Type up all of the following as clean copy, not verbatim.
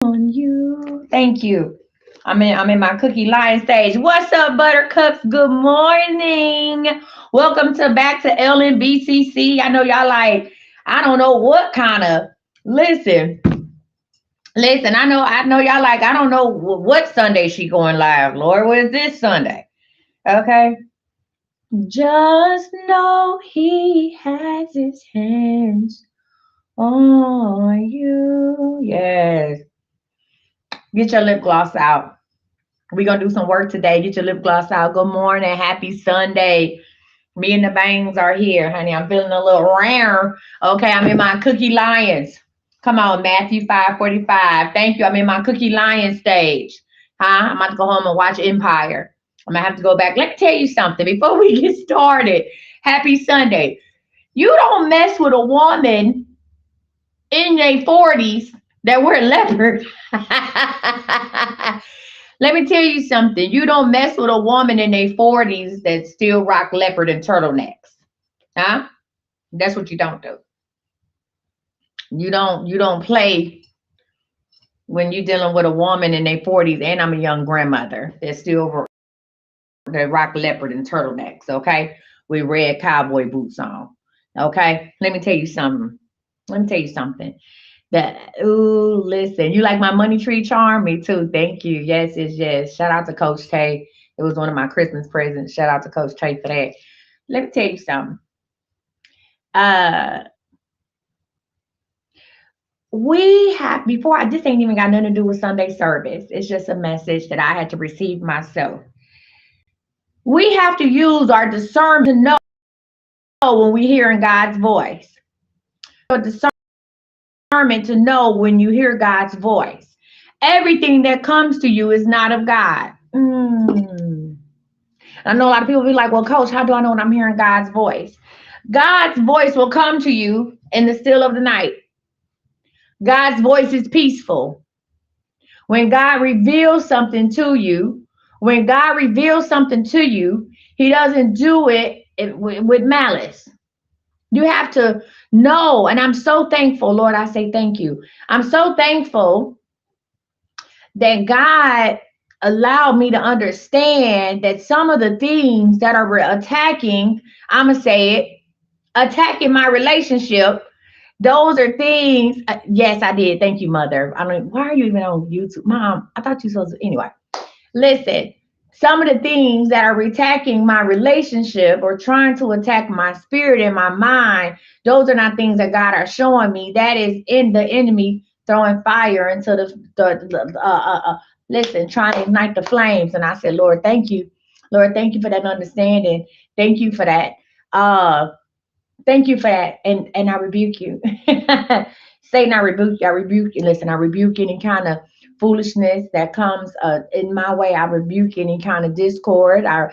On you. Thank you. I'm in my cookie lion stage. What's up, buttercups? Good morning. Welcome to back to LNBCC. I know y'all like, I don't know what kind of listen. Listen, I know y'all like, I don't know what Sunday she going live, Lord. What is this Sunday? Okay. Just know he has his hands on you. Yes. Get your lip gloss out. We're gonna do some work today. Get your lip gloss out. Good morning. Happy Sunday. Me and the bangs are here, honey. I'm feeling a little rare. Okay, I'm in my cookie lions. Come on, Matthew 5:45. Thank you. I'm in my cookie lion stage. Huh? I'm about to go home and watch Empire. I'm gonna have to go back. Let me tell you something before we get started. Happy Sunday. You don't mess with a woman in their 40s that wear leopard. Let me tell you something. You don't mess with a woman in their 40s that still rock leopard and turtlenecks. Huh? That's what you don't do. You don't play when you're dealing with a woman in their 40s, and I'm a young grandmother that still that rock leopard and turtlenecks, okay? With red cowboy boots on. Okay? Let me tell you something. Let me tell you something. That ooh, listen, you like my money tree charm? Me too. Thank you. Yes, yes, yes. Shout out to Coach Tay. It was one of my Christmas presents. Shout out to Coach Tay for that. Let me tell you something. Uh we have before I this ain't even got nothing to do with Sunday service. It's just a message that I had to receive myself. We have to use our discernment to know when we hearing God's voice. Your discernment to know when you hear God's voice. Everything that comes to you is not of God. I know a lot of people be like, well, coach, how do I know when I'm hearing God's voice? God's voice will come to you in the still of the night. God's voice is peaceful. When God reveals something to you, when God reveals something to you, he doesn't do it with malice. You have to know, and I'm so thankful, Lord, I say thank you. I'm so thankful that God allowed me to understand that some of the things that are attacking, I'm going to say it, attacking my relationship, those are things. Yes, I did. Thank you, mother. I mean, why are you even on YouTube? Mom, I thought you supposed to. Anyway, listen, some of the things that are attacking my relationship or trying to attack my spirit and my mind, those are not things that God are showing me. That is in the enemy throwing fire into listen, trying to ignite the flames. And I said, Lord, thank you. Lord, thank you for that understanding. Thank you for that. Uh, Thank you for that. And I rebuke you. Satan, I rebuke you. I rebuke you. Listen, I rebuke any kind of foolishness that comes in my way. I rebuke any kind of discord. I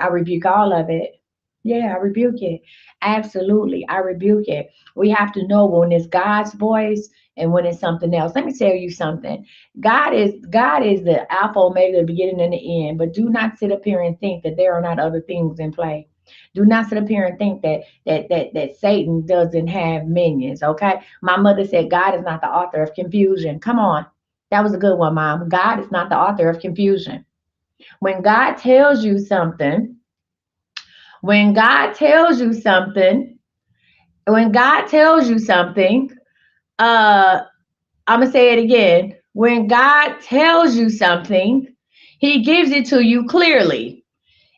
rebuke all of it. Yeah, I rebuke it. Absolutely. I rebuke it. We have to know when it's God's voice and when it's something else. Let me tell you something. God is the Alpha Omega, the beginning and the end. But do not sit up here and think that there are not other things in play. Do not sit up here and think that Satan doesn't have minions. Okay. My mother said God is not the author of confusion. Come on. That was a good one, Mom. God is not the author of confusion. When God tells you something, when God tells you something, when God tells you something, uh, I'm gonna say it again. When God tells you something, he gives it to you clearly.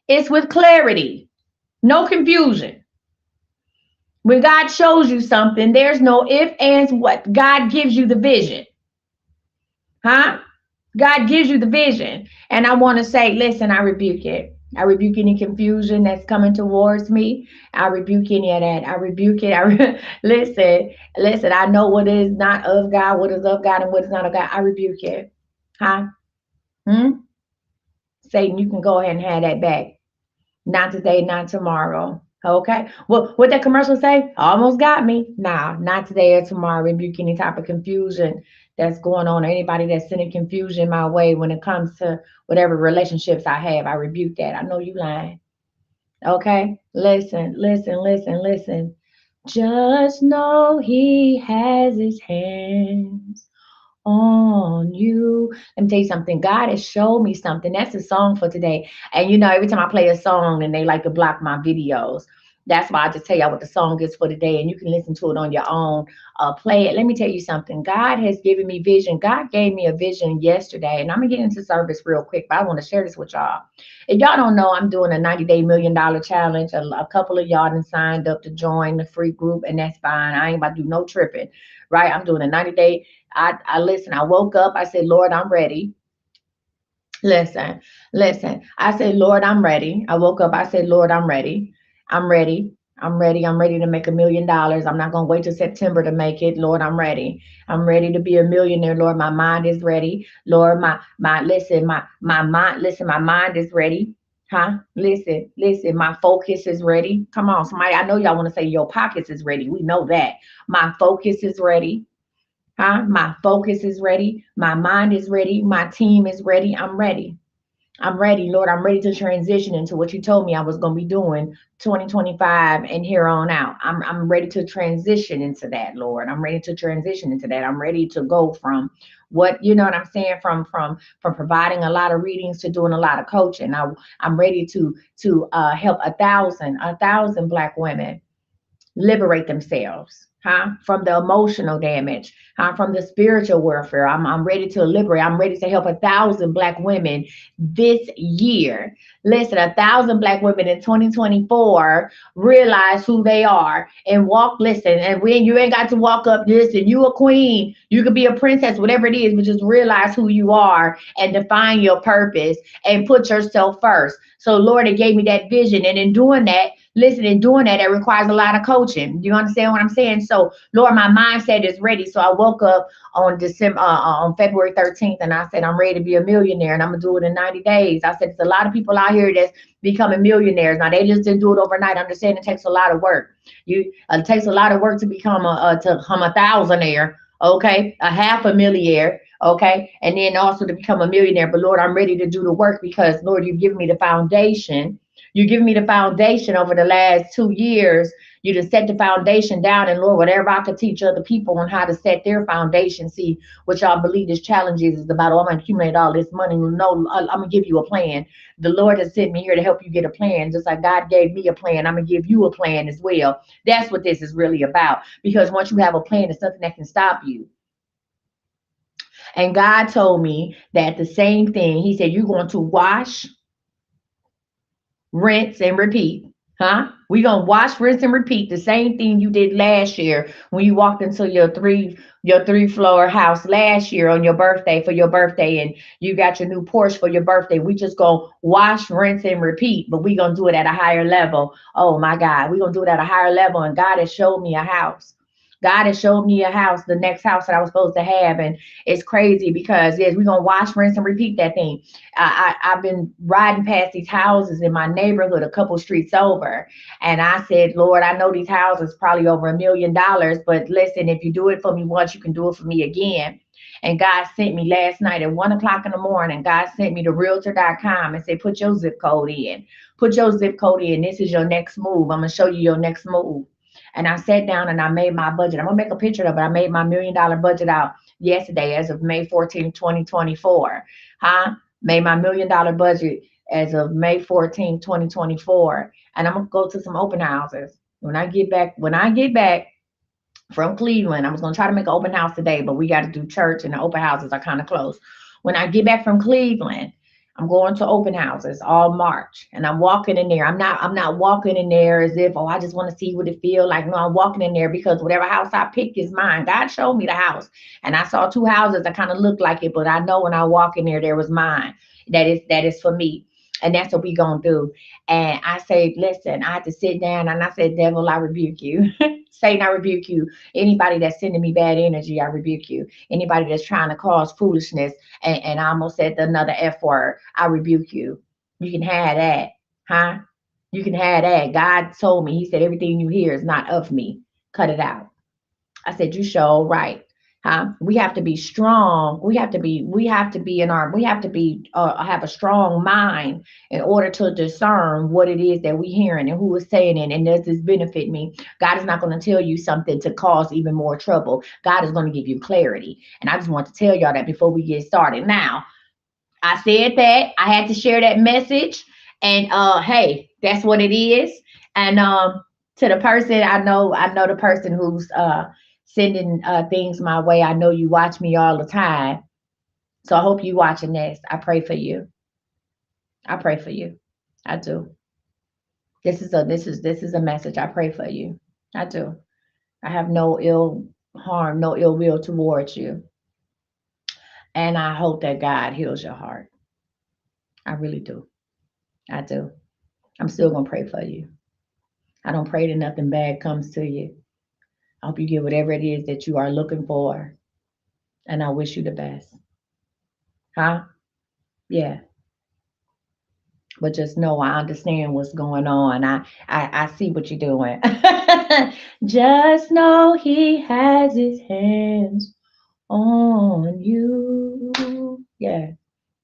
It's with clarity, no confusion. When God shows you something, there's no if, ands, what. God gives you the vision. Huh? God gives you the vision. And I want to say, listen, I rebuke it. I rebuke any confusion that's coming towards me. I rebuke any of that. I rebuke it. Listen, I know what is not of God, what is of God, and what is not of God. I rebuke it. Huh? Hmm? Satan, you can go ahead and have that back. Not today, not tomorrow. Okay. Well, what that commercial say? Almost got me. Nah, not today or tomorrow. Rebuke any type of confusion that's going on, or anybody that's sending confusion my way when it comes to whatever relationships I have. I rebuke that. I know you lying. Okay. Listen, listen, listen, listen. Just know he has his hands on you. Let me tell you something. God has showed me something. That's a song for today. And you know, every time I play a song and they like to block my videos. That's why I just tell y'all what the song is for today, and you can listen to it on your own. Play it. Let me tell you something. God has given me vision. God gave me a vision yesterday, and I'm gonna get into service real quick, but I want to share this with y'all. If y'all don't know, I'm doing a 90-day $1 million challenge. A couple of y'all done signed up to join the free group, and that's fine. I ain't about to do no tripping, right? I'm doing a 90-day. I listen. I woke up. I said, Lord, I'm ready. Listen, listen. I said, Lord, I'm ready. I woke up. I said, Lord, I'm ready. I'm ready. I'm ready. I'm ready to make $1 million. I'm not gonna wait till September to make it. Lord, I'm ready. I'm ready to be a millionaire. Lord, my mind is ready. Lord, my listen, my mind, listen, my mind is ready. Huh? Listen, listen, my focus is ready. Come on, somebody. I know y'all want to say your pockets is ready. We know that. My focus is ready. Huh? My focus is ready. My mind is ready. My team is ready. I'm ready. I'm ready, Lord. I'm ready to transition into what you told me I was going to be doing 2025 and here on out. I'm ready to transition into that, Lord. I'm ready to transition into that. I'm ready to go from what, you know what I'm saying, from providing a lot of readings to doing a lot of coaching. I'm ready to help a thousand Black women liberate themselves, huh? From the emotional damage, huh? From the spiritual warfare. I'm ready to liberate. I'm ready to help 1,000 Black women this year. Listen, 1,000 Black women in 2024 realize who they are and walk. Listen, and when you ain't got to walk up, listen, you a queen, you could be a princess, whatever it is, but just realize who you are and define your purpose and put yourself first. So, Lord, it gave me that vision. And in doing that, listen, in doing that, it requires a lot of coaching. You understand what I'm saying? So, Lord, my mindset is ready. So I woke up on February 13th, and I said, I'm ready to be a millionaire, and I'm gonna do it in 90 days. I said, there's a lot of people out here that's becoming millionaires. Now they just didn't do it overnight. Understand it takes a lot of work. It takes a lot of work to become a thousandaire. Okay, a half a millionaire. Okay, and then also to become a millionaire. But Lord, I'm ready to do the work because Lord, you've given me the foundation. You give me the foundation over the last 2 years. You to set the foundation down, and Lord, whatever I could teach other people on how to set their foundation. See, what y'all believe this challenge is about. Oh, I'm gonna accumulate all this money. No, I'm gonna give you a plan. The Lord has sent me here to help you get a plan, just like God gave me a plan. I'm gonna give you a plan as well. That's what this is really about. Because once you have a plan, there's nothing that can stop you. And God told me that the same thing. He said, you're going to wash, rinse, and repeat. Huh? We gonna wash, rinse, and repeat the same thing you did last year when you walked into your three floor house last year on your birthday for your birthday, and you got your new Porsche for your birthday. We just gonna wash, rinse, and repeat, but we gonna do it at a higher level. Oh my God, we gonna do it at a higher level, and God has showed me a house. God has showed me a house, the next house that I was supposed to have, and it's crazy because yes, we're gonna wash, rinse, and repeat that thing. I've been riding past these houses in my neighborhood a couple streets over, and I said, Lord, I know these houses probably over $1 million, but listen, if you do it for me once, you can do it for me again. And God sent me last night at 1 o'clock in the morning. God sent me to realtor.com and said, put your zip code in. Put your zip code in. This is your next move. I'm gonna show you your next move. And I sat down and I made my budget. I'm gonna make a picture of it. I made my $1 million budget out yesterday as of May 14th, 2024. Huh? Made my $1 million budget as of May 14th, 2024. And I'm gonna go to some open houses. When I get back from Cleveland, I was gonna try to make an open house today, but we gotta do church and the open houses are kind of close. When I get back from Cleveland, I'm going to open houses all March, and I'm walking in there. I'm not walking in there as if, oh, I just want to see what it feel like. No, I'm walking in there because whatever house I pick is mine. God showed me the house, and I saw two houses that kind of looked like it, but I know when I walk in there was mine. That is for me, and that's what we gonna do. And I say, listen, I had to sit down, and I said, devil, I rebuke you. Satan, I rebuke you. Anybody that's sending me bad energy, I rebuke you. Anybody that's trying to cause foolishness, and I almost said another F word, I rebuke you. You can have that, huh? You can have that. God told me, he said, everything you hear is not of me. Cut it out. I said, you sure right. We have to be strong. Have a strong mind in order to discern what it is that we're hearing and who is saying it. And does this benefit me? God is not going to tell you something to cause even more trouble. God is going to give you clarity. And I just want to tell y'all that before we get started. Now, I said that I had to share that message, and hey, that's what it is. And to the person I know the person who's sending things my way. I know you watch me all the time, so I hope you watching this. I pray for you. I pray for you. I do. This is a message. I pray for you. I do. I have no ill harm, no ill will towards you, and I hope that God heals your heart. I really do. I do. I'm still gonna pray for you. I don't pray that nothing bad comes to you. I hope you get whatever it is that you are looking for. And I wish you the best. Huh? Yeah. But just know I understand what's going on. I see what you're doing. Just know he has his hands on you. Yeah.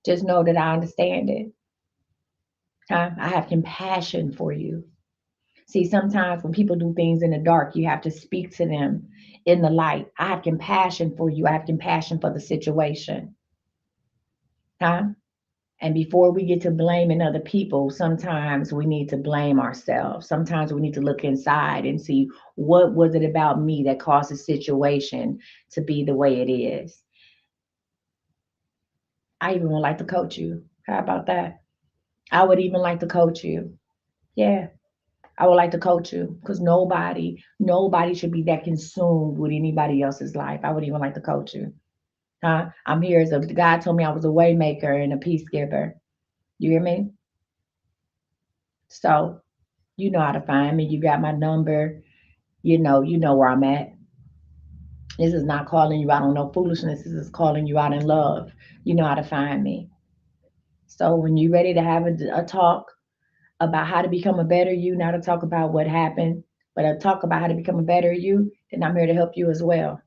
Just know that I understand it. Huh? I have compassion for you. See, sometimes when people do things in the dark, you have to speak to them in the light. I have compassion for you. I have compassion for the situation. Huh? And before we get to blaming other people, sometimes we need to blame ourselves. Sometimes we need to look inside and see what was it about me that caused the situation to be the way it is. I even would like to coach you. How about that? I would even like to coach you. Yeah. I would like to coach you because nobody should be that consumed with anybody else's life. I would even like to coach you. Huh? I'm here as God told me I was a way maker and a peace giver. You hear me? So you know how to find me. You got my number. You know where I'm at. This is not calling you out on no foolishness. This is calling you out in love. You know how to find me. So when you're ready to have a talk about how to become a better you, not to talk about what happened, but to talk about how to become a better you, then I'm here to help you as well.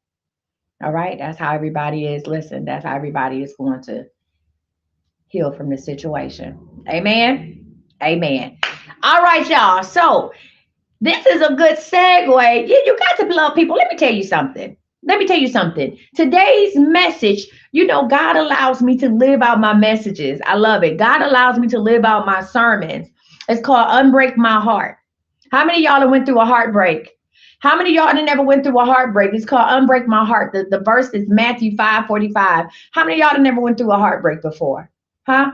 All right? That's how everybody is. Listen, that's how everybody is going to heal from this situation. Amen. Amen. All right, y'all. So this is a good segue. You got to love people. Let me tell you something. Let me tell you something. Today's message, God allows me to live out my messages. I love it. God allows me to live out my sermons. It's called Unbreak My Heart. How many of y'all have went through a heartbreak? How many of y'all never went through a heartbreak? It's called Unbreak My Heart. The verse is Matthew 5:45. How many of y'all have never went through a heartbreak before? Huh?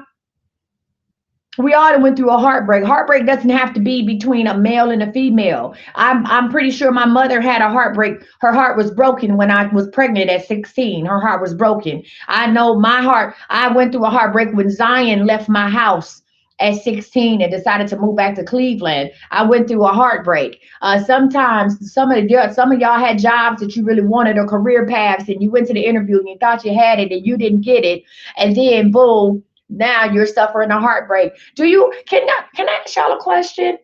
We all went through a heartbreak. Heartbreak doesn't have to be between a male and a female. I'm pretty sure my mother had a heartbreak. Her heart was broken when I was pregnant at 16. Her heart was broken. I know my heart. I went through a heartbreak when Zion left my house at 16 and decided to move back to Cleveland. I went through a heartbreak. Sometimes some of y'all had jobs that you really wanted or career paths, and you went to the interview and you thought you had it and you didn't get it, and then boom. Now you're suffering a heartbreak. Can I ask y'all a question?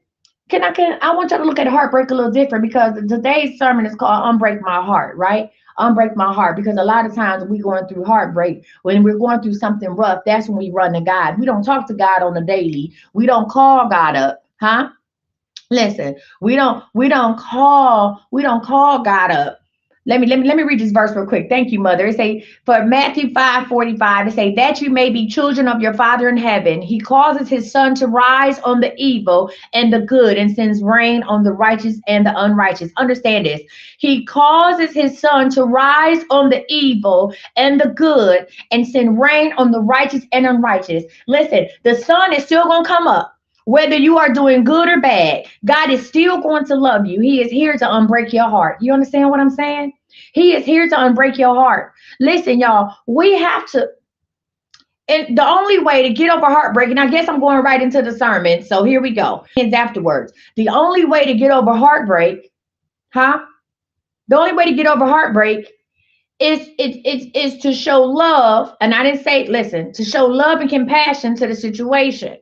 I want y'all to look at heartbreak a little different because today's sermon is called Unbreak My Heart, right? Unbreak my heart. Because a lot of times we going through heartbreak. When we're going through something rough, that's when we run to God. We don't talk to God on the daily. We don't call God up, huh? Listen, we don't call God up. Let me read this verse real quick. Thank you, Mother. It say for Matthew 5:45, it say that you may be children of your Father in heaven. He causes his sun to rise on the evil and the good and sends rain on the righteous and the unrighteous. Understand this. He causes his sun to rise on the evil and the good and send rain on the righteous and unrighteous. Listen, the sun is still gonna come up. Whether you are doing good or bad, God is still going to love you. He is here to unbreak your heart. You understand what I'm saying? He is here to unbreak your heart. Listen, y'all, we have to, and the only way to get over heartbreak, and I guess I'm going right into the sermon, so here we go. And afterwards, the only way to get over heartbreak, huh? The only way to get over heartbreak is to show love, and I didn't say, listen, to show love and compassion to the situation,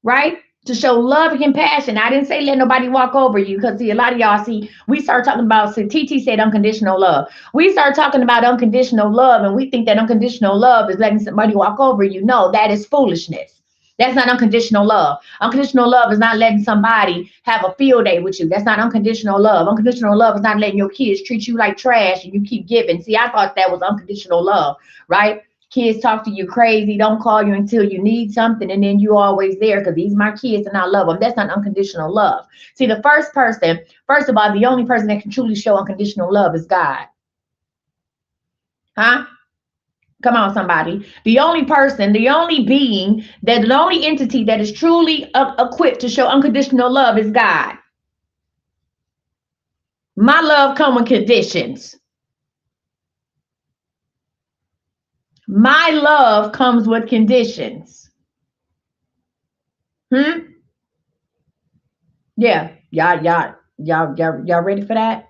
right? To show love and compassion. I didn't say let nobody walk over you, because see, a lot of y'all see, we start talking about, see, TT said unconditional love. We start talking about unconditional love and we think that unconditional love is letting somebody walk over you. No, that is foolishness. That's not unconditional love. Unconditional love is not letting somebody have a field day with you. That's not unconditional love. Unconditional love is not letting your kids treat you like trash and you keep giving. See, I thought that was unconditional love, right? Kids talk to you crazy, don't call you until you need something, and then you always there because these are my kids and I love them. That's not unconditional love. See, the first person, first of all, the only person that can truly show unconditional love is God. Huh? Come on, somebody. The only person, the only being, that the only entity that is truly equipped to show unconditional love is God. My love comes with conditions. My love comes with conditions. Hmm? Yeah. Y'all ready for that?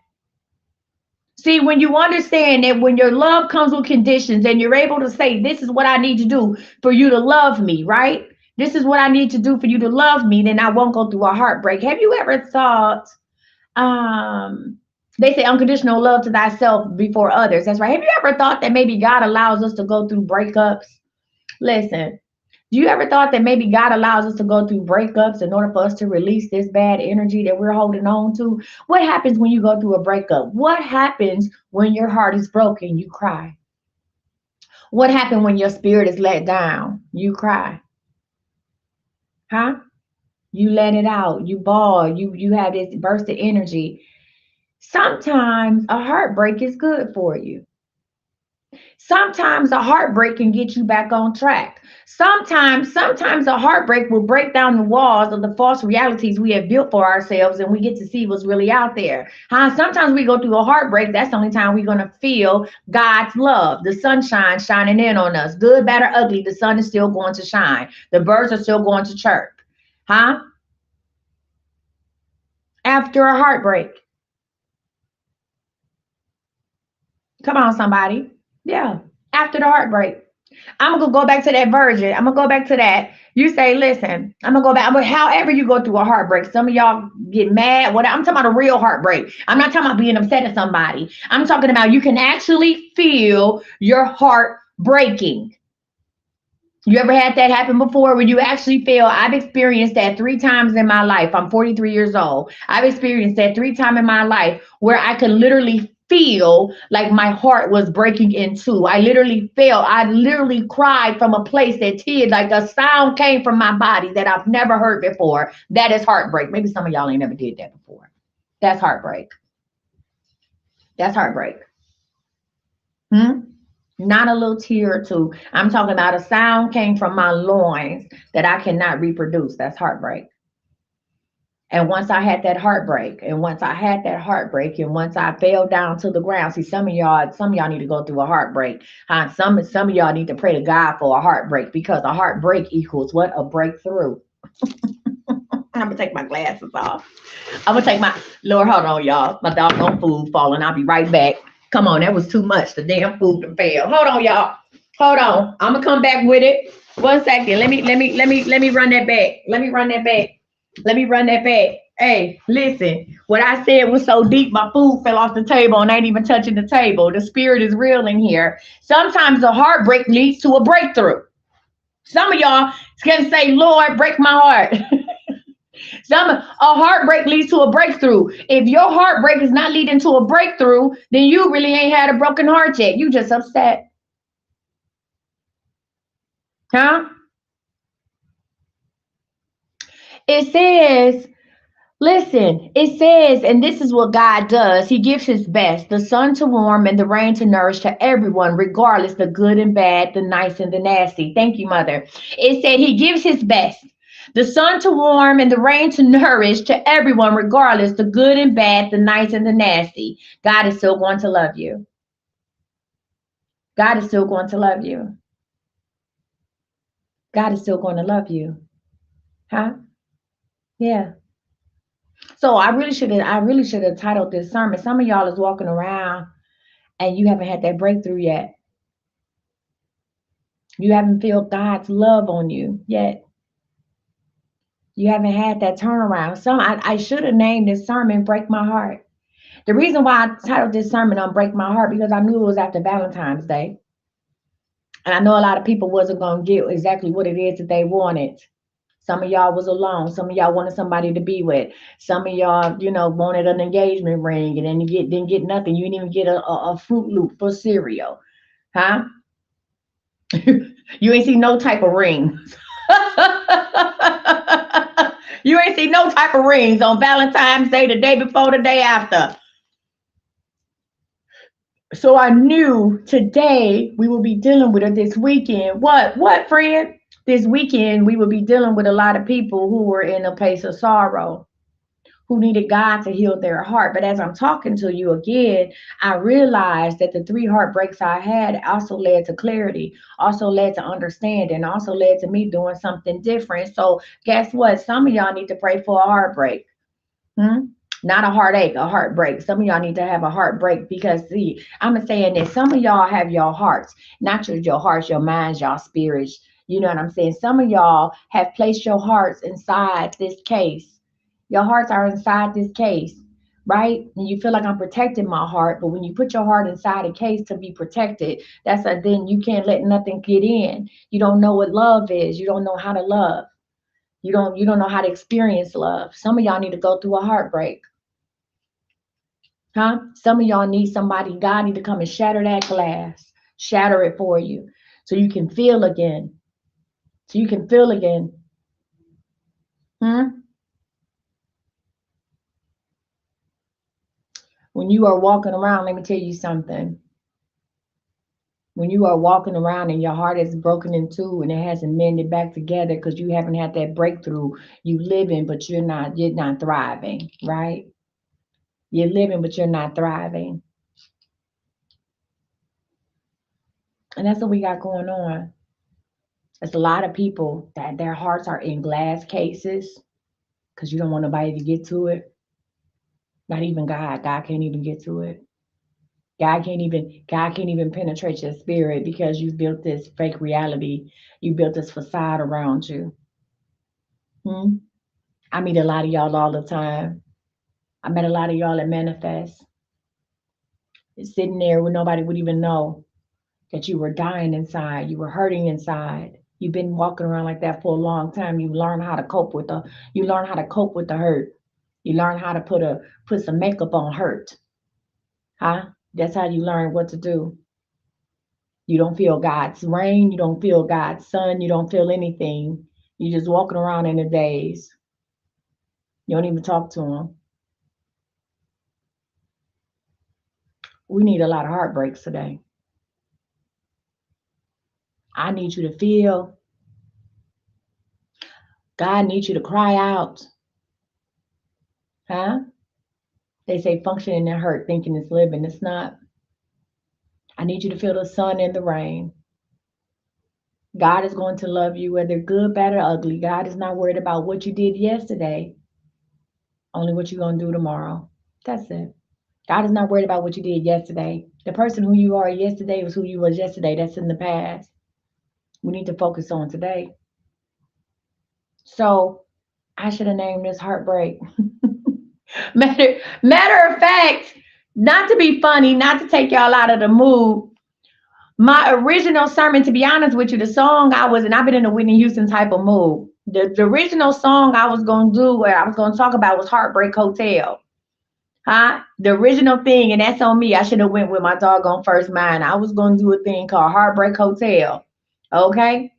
See, when you understand that when your love comes with conditions and you're able to say, this is what I need to do for you to love me, right? This is what I need to do for you to love me, then I won't go through a heartbreak. Have you ever thought, um, they say unconditional love to thyself before others? That's right. Have you ever thought that maybe God allows us to go through breakups? Listen, do you ever thought that maybe God allows us to go through breakups in order for us to release this bad energy that we're holding on to? What happens when you go through a breakup? What happens when your heart is broken? You cry. What happens when your spirit is let down? You cry. Huh? You let it out. You bawl. You have this burst of energy. Sometimes a heartbreak is good for you. Sometimes a heartbreak can get you back on track. Sometimes a heartbreak will break down the walls of the false realities we have built for ourselves and we get to see what's really out there. Sometimes we go through a heartbreak. That's the only time we're going to feel God's love, the sunshine shining in on us. Good, bad, or ugly, the sun is still going to shine. The birds are still going to chirp. Huh? After a heartbreak. Come on, somebody. Yeah. After the heartbreak. I'm gonna go back to that virgin. I'm gonna go back to that. You say, listen, I'm gonna go back. However you go through a heartbreak, some of y'all get mad. What I'm talking about, a real heartbreak. I'm not talking about being upset at somebody. I'm talking about you can actually feel your heart breaking. You ever had that happen before where you actually feel? I've experienced that 3 times in my life. I'm 43 years old. I've experienced that 3 times in my life where I could literally feel like my heart was breaking in two. I literally cried from a place that tears, like a sound came from my body that I've never heard before. That is heartbreak. Maybe some of y'all ain't never did that before. That's heartbreak. That's heartbreak. Hmm? Not a little tear or two. I'm talking about a sound came from my loins that I cannot reproduce. That's heartbreak. And once I fell down to the ground, see, some of y'all need to go through a heartbreak. Some of y'all need to pray to God for a heartbreak, because a heartbreak equals what? A breakthrough. I'm gonna take my glasses off. I'm gonna take my Lord. Hold on, y'all. My doggone food falling. I'll be right back. Come on, that was too much. The damn food to fail. Hold on, y'all. Hold on. I'm gonna come back with it. 1 second. Let me run that back. Let me run that back. Hey, listen. What I said was so deep, my food fell off the table and I ain't even touching the table. The spirit is real in here. Sometimes a heartbreak leads to a breakthrough. Some of y'all can say, Lord, break my heart. A heartbreak leads to a breakthrough. If your heartbreak is not leading to a breakthrough, then you really ain't had a broken heart yet. You just upset. Huh? It says, listen, it says, and this is what God does. He gives his best, the sun to warm and the rain to nourish to everyone, regardless the good and bad, the nice and the nasty. Thank you, Mother. It said he gives his best. The sun to warm and the rain to nourish to everyone, regardless the good and bad, the nice and the nasty. God is still going to love you. God is still going to love you. God is still going to love you. Huh? Yeah. So I really should have titled this sermon. Some of y'all is walking around and you haven't had that breakthrough yet. You haven't felt God's love on you yet. You haven't had that turnaround. I should have named this sermon Break My Heart. The reason why I titled this sermon on Break My Heart, because I knew it was after Valentine's Day. And I know a lot of people wasn't going to get exactly what it is that they wanted. Some of y'all was alone. Some of y'all wanted somebody to be with. Some of y'all, wanted an engagement ring and then you didn't get nothing. You didn't even get a Fruit Loop for cereal. Huh? You ain't see no type of rings. You ain't see no type of rings on Valentine's Day, the day before, the day after. So I knew today we will be dealing with it this weekend. What, friend? This weekend we will be dealing with a lot of people who were in a place of sorrow, who needed God to heal their heart. But as I'm talking to you again, I realized that the three heartbreaks I had also led to clarity, also led to understanding, also led to me doing something different. So guess what? Some of y'all need to pray for a heartbreak. Hmm? Not a heartache, a heartbreak. Some of y'all need to have a heartbreak because, see, I'm saying that some of y'all have your hearts, not just your hearts, your minds, your spirits. You know what I'm saying? Some of y'all have placed your hearts inside this case. Your hearts are inside this case, right? And you feel like I'm protecting my heart, but when you put your heart inside a case to be protected, then you can't let nothing get in. You don't know what love is. You don't know how to love. You don't know how to experience love. Some of y'all need to go through a heartbreak. Huh? Some of y'all need somebody, God need to come and shatter that glass, shatter it for you so you can feel again. So you can feel again. Hmm? When you are walking around, let me tell you something. When you are walking around and your heart is broken in two and it hasn't mended back together because you haven't had that breakthrough, you living, but you're not thriving, right? You're living, but you're not thriving. And that's what we got going on. There's a lot of people that their hearts are in glass cases because you don't want nobody to get to it. Not even God. God can't even get to it. God can't even penetrate your spirit because you built this fake reality. You built this facade around you. Hmm? I meet a lot of y'all all the time. I met a lot of y'all that manifest. Sitting there where nobody would even know that you were dying inside, you were hurting inside. You've been walking around like that for a long time. You learn how to cope with the hurt. You learn how to put some makeup on hurt. Huh? That's how you learn what to do. You don't feel God's rain, you don't feel God's sun, you don't feel anything. You're just walking around in a daze. You don't even talk to him. We need a lot of heartbreaks today. I need you to feel. God needs you to cry out. Huh? They say function in the hurt, thinking it's living. It's not. I need you to feel the sun and the rain. God is going to love you whether good, bad, or ugly. God is not worried about what you did yesterday, only what you're going to do tomorrow. That's it. God is not worried about what you did yesterday. The person who you are yesterday was who you was yesterday. That's in the past. We need to focus on today. So I should have named this heartbreak. Matter of fact, not to be funny, not to take y'all out of the mood, my original sermon, to be honest with you, the song and I've been in a Whitney Houston type of mood. The original song I was going to do, where I was going to talk about, was Heartbreak Hotel. Huh? The original thing, and that's on me. I should have went with my doggone first mind. I was going to do a thing called Heartbreak Hotel. Okay?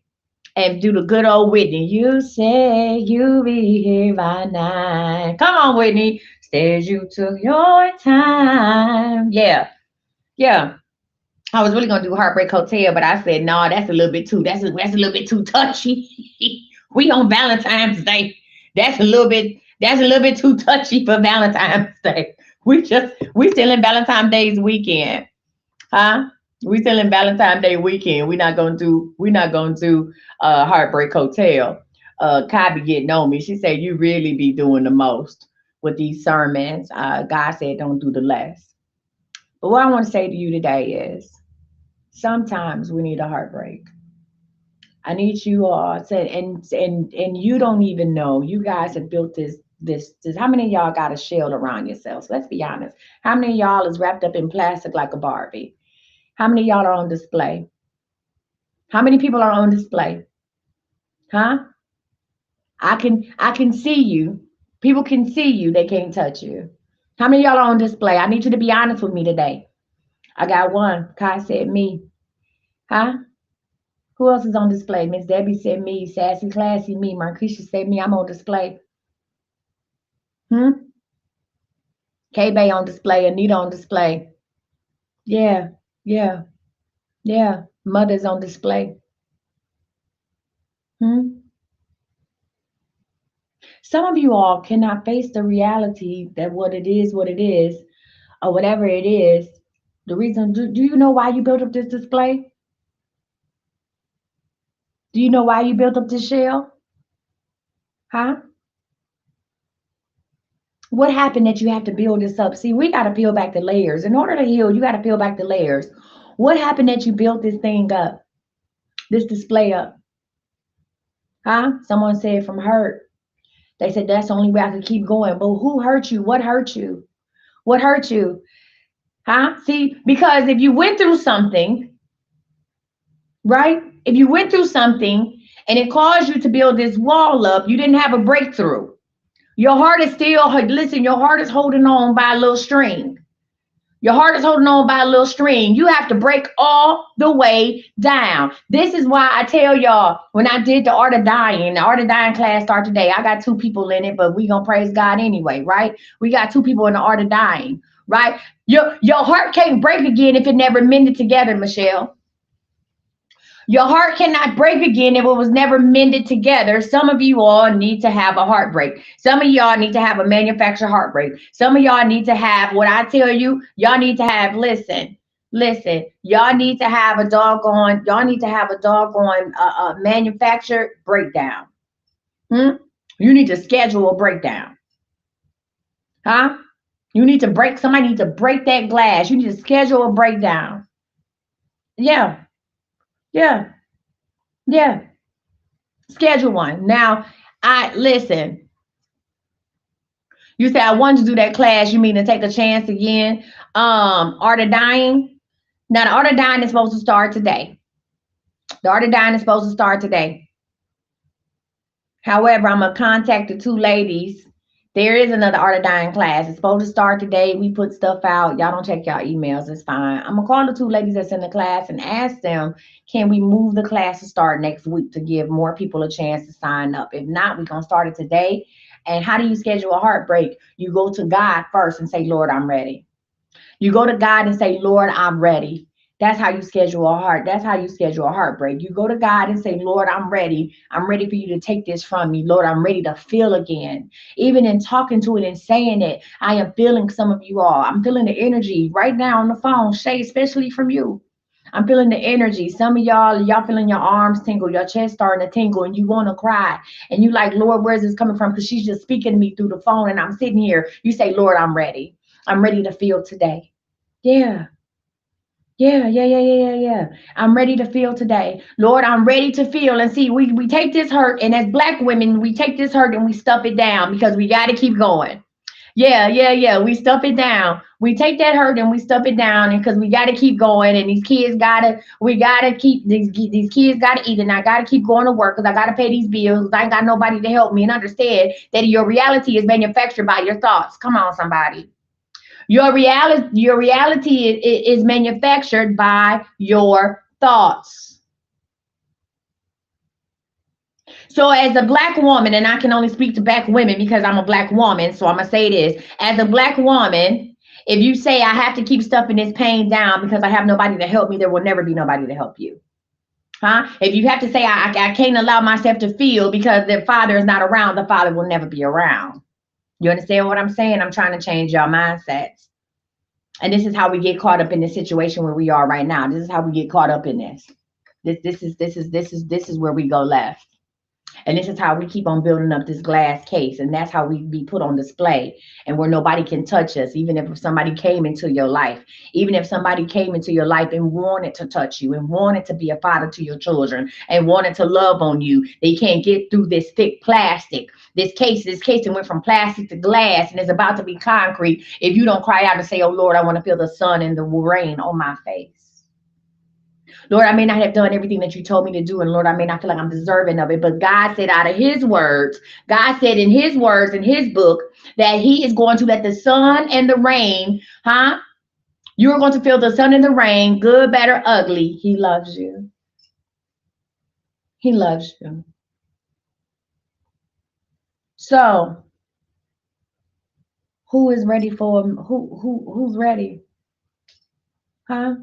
And do the good old Whitney. You say you'll be here by 9. Come on, Whitney. Says you took your time. Yeah. Yeah. I was really gonna do Heartbreak Hotel, but I said no, that's a little bit too touchy. We on Valentine's Day. That's a little bit too touchy for Valentine's Day. We still in Valentine's Day's weekend. Huh? We still in Valentine's Day weekend. We're not gonna do Heartbreak Hotel. Kai be getting on me. She said you really be doing the most with these sermons. God said don't do the less. But what I want to say to you today is sometimes we need a heartbreak. I need you all to, and you don't even know. You guys have built this. How many of y'all got a shell around yourselves? Let's be honest. How many of y'all is wrapped up in plastic like a Barbie? How many of y'all are on display? How many people are on display? Huh? I can see you. People can see you. They can't touch you. How many of y'all are on display? I need you to be honest with me today. I got one. Kai said me. Huh? Who else is on display? Miss Debbie said me. Sassy Classy me. Marquisha said me. I'm on display. Hmm? K-Bay on display. Anita on display. Yeah. Yeah. Yeah. Mother's on display. Hmm? Some of you all cannot face the reality that what it is, or whatever it is. The reason, do you know why you built up this display? Do you know why you built up this shell? Huh? What happened that you have to build this up? See, we got to peel back the layers. In order to heal, you got to peel back the layers. What happened that you built this thing up, this display up? Huh? Someone said from hurt. They said that's the only way I could keep going. But who hurt you? What hurt you? What hurt you? Huh? See, because if you went through something, right? If you went through something and it caused you to build this wall up, you didn't have a breakthrough. Your heart is still, listen, your heart is holding on by a little string. Your heart is holding on by a little string. You have to break all the way down. This is why I tell y'all, when I did the Art of Dying class start today. I got two people in it, but we gonna praise God anyway, right? We got two people in the Art of Dying, right? Your heart can't break again if it never mended together, Michelle. Your heart cannot break again if it was never mended together. Some of you all need to have a heartbreak. Some of y'all need to have a manufactured heartbreak. Some of y'all need to have what I tell you, y'all need to have, listen, y'all need to have a doggone manufactured breakdown. Hmm? You need to schedule a breakdown. Huh? Somebody needs to break that glass. You need to schedule a breakdown. Yeah, yeah, yeah. Schedule one. Now, I listen. You say I wanted to do that class. You mean to take a chance again? Art of Dying. Now, the Art of Dying is supposed to start today. The Art of Dying is supposed to start today. However, I'm gonna contact the two ladies. There is another Art of Dying class. It's supposed to start today. We put stuff out. Y'all don't check y'all emails. It's fine. I'm gonna call the two ladies that's in the class and ask them, can we move the class to start next week to give more people a chance to sign up? If not, we're gonna start it today. And how do you schedule a heartbreak? You go to God first and say, Lord, I'm ready. You go to God and say, Lord, I'm ready. That's how you schedule a heart. That's how you schedule a heartbreak. You go to God and say, Lord, I'm ready. I'm ready for you to take this from me. Lord, I'm ready to feel again. Even in talking to it and saying it, I am feeling some of you all. I'm feeling the energy right now on the phone, Shay, especially from you. I'm feeling the energy. Some of y'all feeling your arms tingle, your chest starting to tingle, and you want to cry. And you like, Lord, where's this coming from? Because she's just speaking to me through the phone, and I'm sitting here. You say, Lord, I'm ready. I'm ready to feel today. Yeah. Yeah. I'm ready to feel today. Lord, I'm ready to feel. And see, we take this hurt, and as black women, we take this hurt and we stuff it down because we got to keep going. Yeah. We stuff it down. We take that hurt and we stuff it down, and because we got to keep going. And we gotta keep these kids gotta eat, and I gotta keep going to work because I gotta pay these bills. I ain't got nobody to help me. And understand that your reality is manufactured by your thoughts. Come on, somebody. Your reality is manufactured by your thoughts. So as a black woman, and I can only speak to black women because I'm a black woman, so I'm gonna say this. As a black woman, if you say I have to keep stuffing this pain down because I have nobody to help me, there will never be nobody to help you. Huh? If you have to say I can't allow myself to feel because the father is not around, the father will never be around. You understand what I'm saying? I'm trying to change your mindsets. And this is how we get caught up in the situation where we are right now. This is how we get caught up in this. This is where we go left. And this is how we keep on building up this glass case. And that's how we be put on display, and where nobody can touch us. Even if somebody came into your life, even if somebody came into your life and wanted to touch you and wanted to be a father to your children and wanted to love on you, they can't get through this thick plastic. This case that went from plastic to glass and is about to be concrete if you don't cry out and say, oh Lord, I want to feel the sun and the rain on my face. Lord, I may not have done everything that you told me to do. And Lord, I may not feel like I'm deserving of it. But God said out of his words, God said in his words, in his book, that he is going to let the sun and the rain, you're going to feel the sun and the rain, good, bad, or ugly. He loves you. He loves you. So who is ready for him? Who's ready? Huh?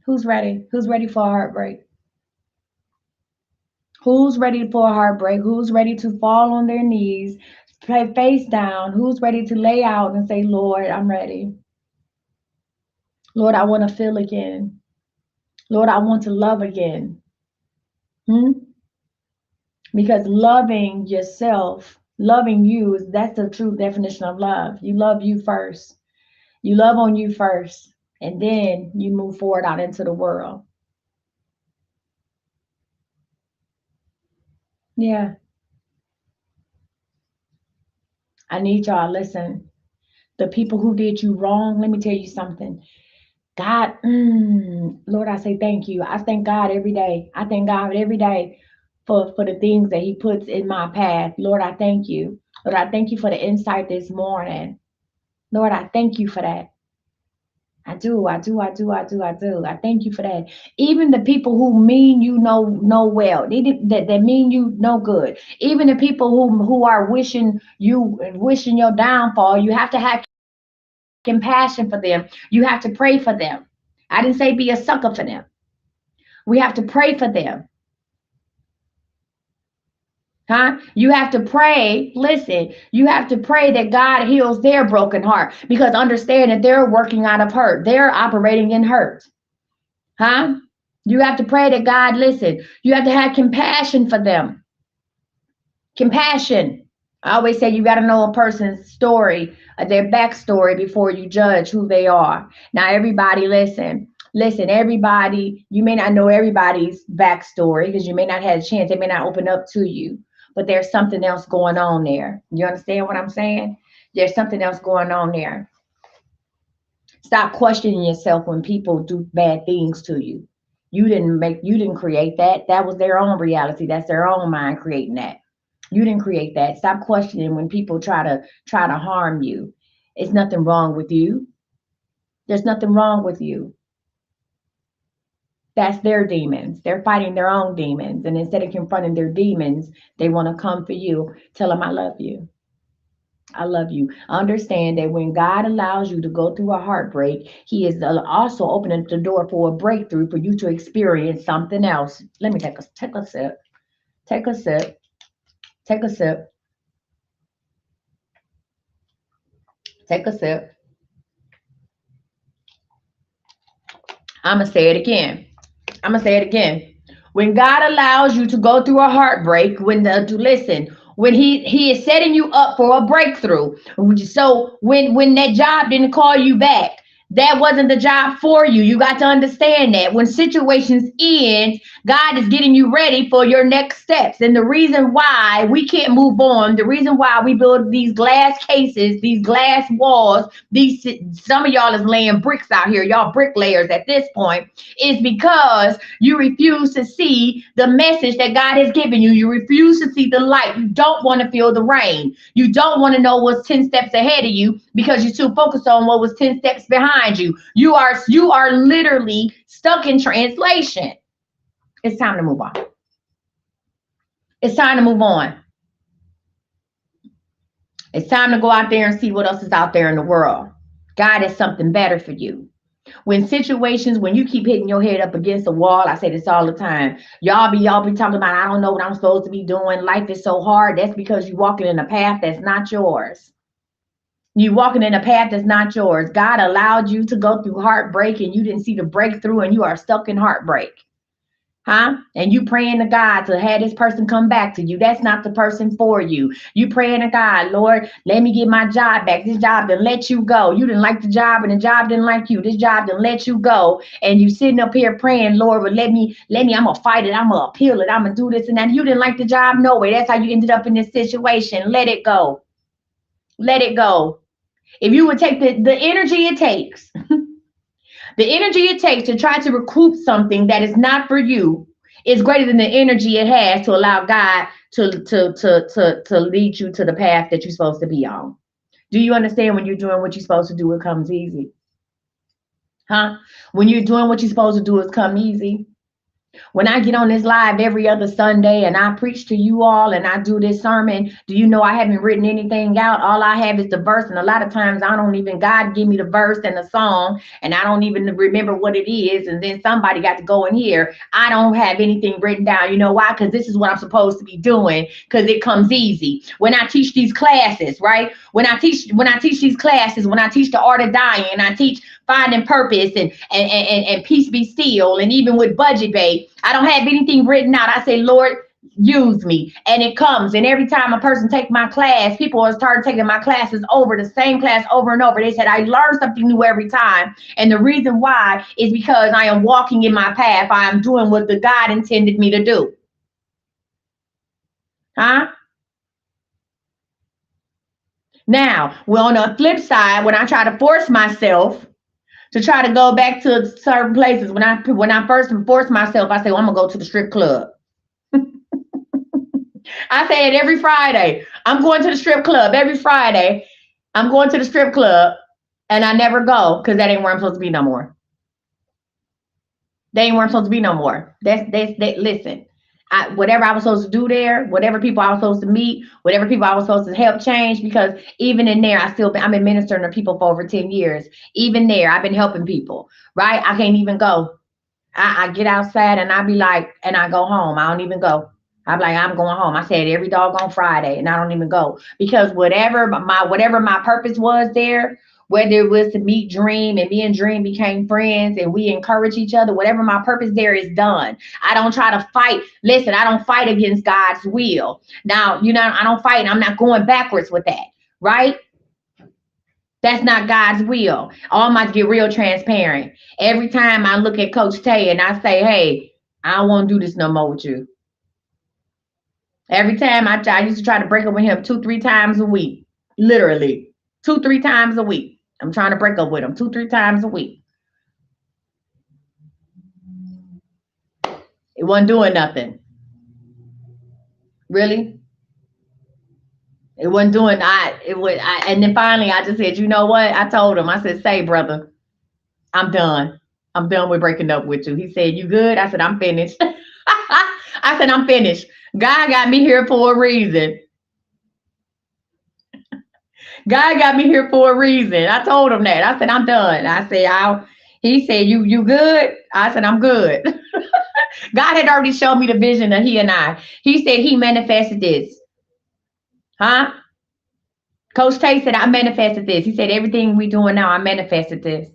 Who's ready? Who's ready for a heartbreak? Who's ready for a heartbreak? Who's ready to fall on their knees, play face down? Who's ready to lay out and say, Lord, I'm ready. Lord, I want to feel again. Lord, I want to love again. Because loving yourself, loving you, that's the true definition of love. You love you first. You love on you first. And then you move forward out into the world. Yeah. I need y'all, listen. The people who did you wrong, let me tell you something. God, Lord, I say thank you. I thank God every day. I thank God every day for the things that he puts in my path. Lord, I thank you. Lord, I thank you for the insight this morning. Lord, I thank you for that. I do. I thank you for that. Even the people who mean you no well, that mean you no good. Even the people who are wishing your downfall, you have to have compassion for them. You have to pray for them. I didn't say be a sucker for them. We have to pray for them. You have to pray. Listen, you have to pray that God heals their broken heart, because understand that they're working out of hurt. They're operating in hurt. You have to pray that God, listen, you have to have compassion for them. Compassion. I always say you got to know a person's story, their backstory, before you judge who they are. Now, everybody, listen, everybody, you may not know everybody's backstory because you may not have a chance. They may not open up to you, but there's something else going on there. You understand what I'm saying? There's something else going on there. Stop questioning yourself when people do bad things to you. You didn't create that. That was their own reality. That's their own mind creating that. You didn't create that. Stop questioning when people try to harm you. It's nothing wrong with you. There's nothing wrong with you. That's their demons. They're fighting their own demons. And instead of confronting their demons, they want to come for you. Tell them, I love you. I love you. Understand that when God allows you to go through a heartbreak, he is also opening the door for a breakthrough for you to experience something else. Let me take a sip. Take a sip. Take a sip. Take a sip. I'm going to say it again. When God allows you to go through a heartbreak, when he is setting you up for a breakthrough. So when that job didn't call you back, that wasn't the job for you. You got to understand that when situations end, God is getting you ready for your next steps. And the reason why we can't move on, the reason why we build these glass cases, these glass walls, some of y'all is laying bricks out here, y'all bricklayers at this point, is because you refuse to see the message that God has given you. You refuse to see the light. You don't want to feel the rain. You don't want to know what's 10 steps ahead of you because you're too focused on what was 10 steps behind you. You are literally stuck in translation. It's time to move on. It's time to move on. It's time to go out there and see what else is out there in the world. God has something better for you. When you keep hitting your head up against the wall, I say this all the time. Y'all be talking about, I don't know what I'm supposed to be doing. Life is so hard. That's because you're walking in a path that's not yours. You're walking in a path that's not yours. God allowed you to go through heartbreak and you didn't see the breakthrough and you are stuck in heartbreak. Huh? And you praying to God to have this person come back to you. That's not the person for you. You praying to God, Lord, let me get my job back. This job didn't let you go. You didn't like the job and the job didn't like you. This job didn't let you go. And you sitting up here praying, Lord, but I'm gonna fight it. I'm gonna appeal it. I'm gonna do this and that. You didn't like the job? No way. That's how you ended up in this situation. Let it go. Let it go. If you would take the energy it takes, the energy it takes to try to recoup something that is not for you is greater than the energy it has to allow God to lead you to the path that you're supposed to be on. Do you understand when you're doing what you're supposed to do, it comes easy? Huh? When you're doing what you're supposed to do, it comes easy. When I get on this live every other Sunday and I preach to you all and I do this sermon, do you know I haven't written anything out? All I have is the verse. And a lot of times I don't even, God give me the verse and the song and I don't even remember what it is. And then somebody got to go in here. I don't have anything written down. You know why? Because this is what I'm supposed to be doing because it comes easy. When I teach these classes, right? When I teach these classes, when I teach the art of dying and I teach finding purpose and peace be still, and even with budget bay, I don't have anything written out. I say, Lord, use me, and it comes. And every time a person take my class, people have started taking my classes over, the same class over and over. They said I learn something new every time, and the reason why is because I am walking in my path. I am doing what the God intended me to do. Huh? Now, well, on the flip side, when I try to force myself to try to go back to certain places, when I first forced myself, I said, well, I'm gonna go to the strip club. I say it every Friday. I'm going to the strip club every Friday. I'm going to the strip club, and I never go because that ain't where I'm supposed to be no more. They ain't where I'm supposed to be no more. Listen. Whatever I was supposed to do there, whatever people I was supposed to meet, whatever people I was supposed to help change, because even in there, I've been ministering to people for over 10 years. Even there, I've been helping people, right? I can't even go. I get outside and I be like, and I go home. I don't even go. I'm like, I'm going home. I said every doggone Friday, and I don't even go because whatever my purpose was there, whether it was to meet Dream and me and Dream became friends and we encourage each other, whatever my purpose there is done. I don't try to fight. Listen, I don't fight against God's will. Now, I don't fight. I'm not going backwards with that, right? That's not God's will. I might get real transparent. Every time I look at Coach Tay and I say, hey, I don't want to do this no more with you. Every time I used to try to break up with him 2-3 times a week. Literally 2-3 times a week. I'm trying to break up with him 2-3 times a week. It wasn't doing nothing. Really? It wasn't doing and then finally I just said, you know what? I told him, I said, say, brother, I'm done. I'm done with breaking up with you. He said, you good? I said, I'm finished. I said, I'm finished. God got me here for a reason. God got me here for a reason. I told him that. I said, I'm done. I said, he said, you good? I said, I'm good. God had already shown me the vision of he and I. He said he manifested this. Huh? Coach Tay said, I manifested this. He said, everything we doing now, I manifested this.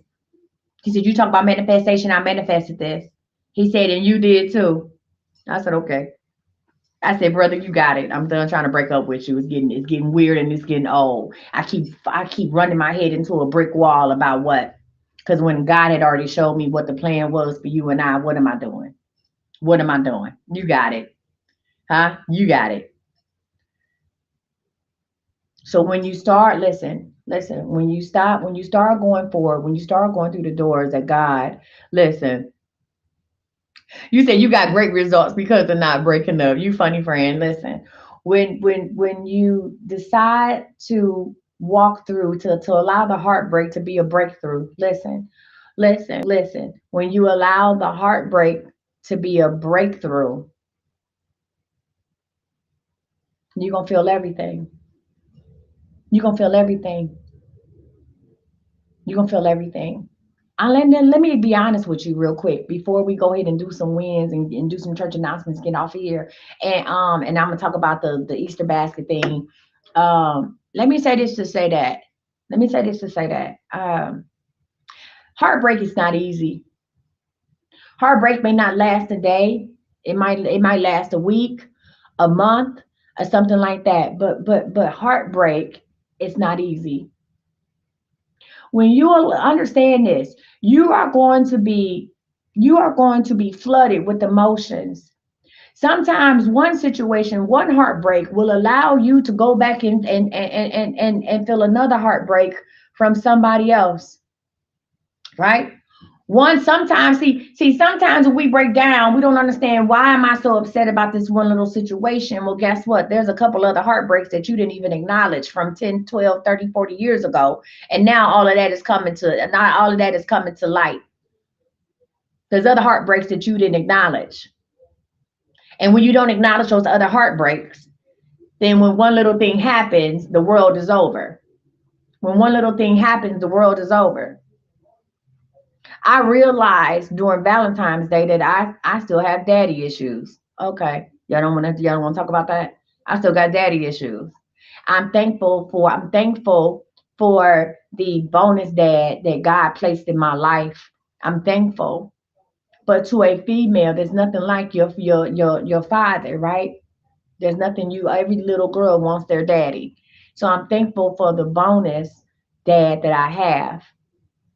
He said, you talk about manifestation, I manifested this. He said, and you did too. I said, okay. I said, brother, you got it. I'm done trying to break up with you. It's getting weird and it's getting old. I keep running my head into a brick wall about what? Because when God had already showed me what the plan was for you and I, what am I doing? What am I doing? You got it. Huh? You got it. So when you start, listen, when you start going forward, when you start going through the doors that God, listen, you said you got great results because of not breaking up. You funny friend. Listen, when you decide to walk through, to allow the heartbreak to be a breakthrough, listen. When you allow the heartbreak to be a breakthrough, you're gonna feel everything. You're gonna feel everything. You're gonna feel everything. Let me be honest with you real quick before we go ahead and do some wins and do some church announcements, get off of here. And I'm gonna talk about the Easter basket thing. Let me say this to say that. Heartbreak is not easy. Heartbreak may not last a day. It might last a week, a month, or something like that. But heartbreak is not easy. When you understand this, you are going to be you are going to be flooded with emotions. Sometimes one situation, one heartbreak will allow you to go back and feel another heartbreak from somebody else, right? One sometimes sometimes when we break down, we don't understand why am I so upset about this one little situation. Well, guess what? There's a couple other heartbreaks that you didn't even acknowledge from 10, 12, 30, 40 years ago. And now all of that is coming to light. There's other heartbreaks that you didn't acknowledge. And when you don't acknowledge those other heartbreaks, then when one little thing happens, the world is over. When one little thing happens, the world is over. I realized during Valentine's Day that I still have daddy issues. Okay. Y'all don't want to talk about that? I still got daddy issues. I'm thankful for the bonus dad that God placed in my life. I'm thankful. But to a female, there's nothing like your father, right? There's nothing you every little girl wants their daddy. So I'm thankful for the bonus dad that I have.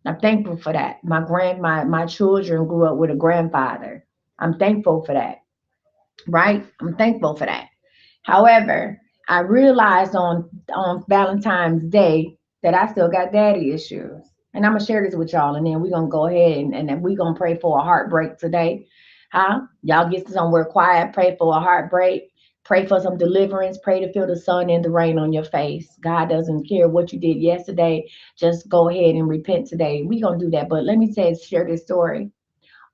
I'm thankful for that. My children grew up with a grandfather. I'm thankful for that, right? I'm thankful for that. However, I realized on Valentine's Day that I still got daddy issues. And I'm gonna share this with y'all, and then we're gonna go ahead and then we're gonna pray for a heartbreak today. Huh? Y'all get somewhere quiet, pray for a heartbreak, pray for some deliverance, pray to feel the sun and the rain on your face. God doesn't care what you did yesterday. Just go ahead and repent today. We're gonna do that. But let me share this story.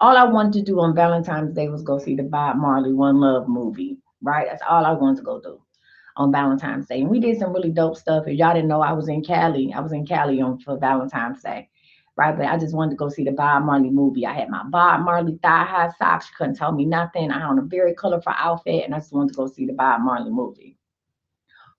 All I wanted to do on Valentine's Day was go see the Bob Marley One Love movie, right? That's all I wanted to go do on Valentine's Day. And we did some really dope stuff. If y'all didn't know, I was in Cali. I was in Cali on for Valentine's Day, right? But I just wanted to go see the Bob Marley movie. I had my Bob Marley thigh high socks. She couldn't tell me nothing. I had on a very colorful outfit, and I just wanted to go see the Bob Marley movie.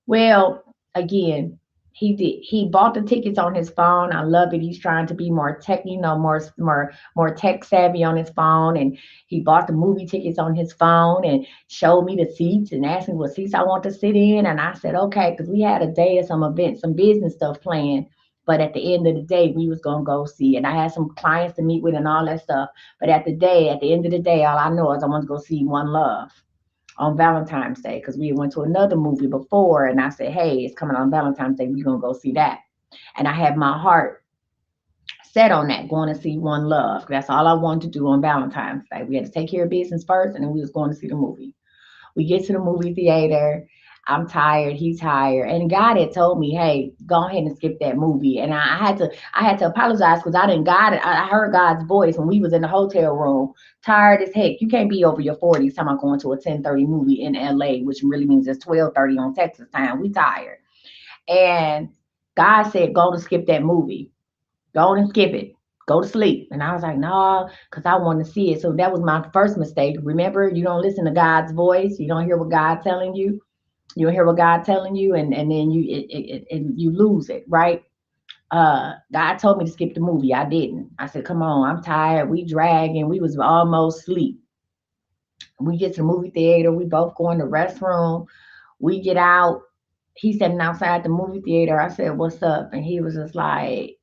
Well, again, he did. He bought the tickets on his phone. I love it. He's trying to be more tech, more tech savvy on his phone. And he bought the movie tickets on his phone and showed me the seats and asked me what seats I want to sit in. And I said, okay, because we had a day of some events, some business stuff planned. But at the end of the day, we was gonna go see. And I had some clients to meet with and all that stuff. But at the end of the day, all I know is I want to go see One Love on Valentine's Day because we went to another movie before, and I said, "Hey, it's coming on Valentine's Day. We're gonna go see that." And I had my heart set on that, going to see One Love. That's all I wanted to do on Valentine's Day. We had to take care of business first, and then we was going to see the movie. We get to the movie theater. I'm tired. He's tired. And God had told me, "Hey, go ahead and skip that movie." And I had to apologize because I didn't God. I heard God's voice when we was in the hotel room, tired as heck. You can't be over your 40s. Time I'm going to a 10:30 movie in LA, which really means it's 12:30 on Texas time. We tired. And God said, "Go to skip that movie. Go and skip it. Go to sleep." And I was like, "No, because I want to see it." So that was my first mistake. Remember, you don't listen to God's voice. You don't hear what God's telling you. You don't hear what God's telling you, and then you lose it, right? God told me to skip the movie. I didn't. I said, "Come on, I'm tired. We dragging. We was almost asleep." We get to the movie theater. We both go in the restroom. We get out. He's sitting outside the movie theater. I said, "What's up?" And he was just like,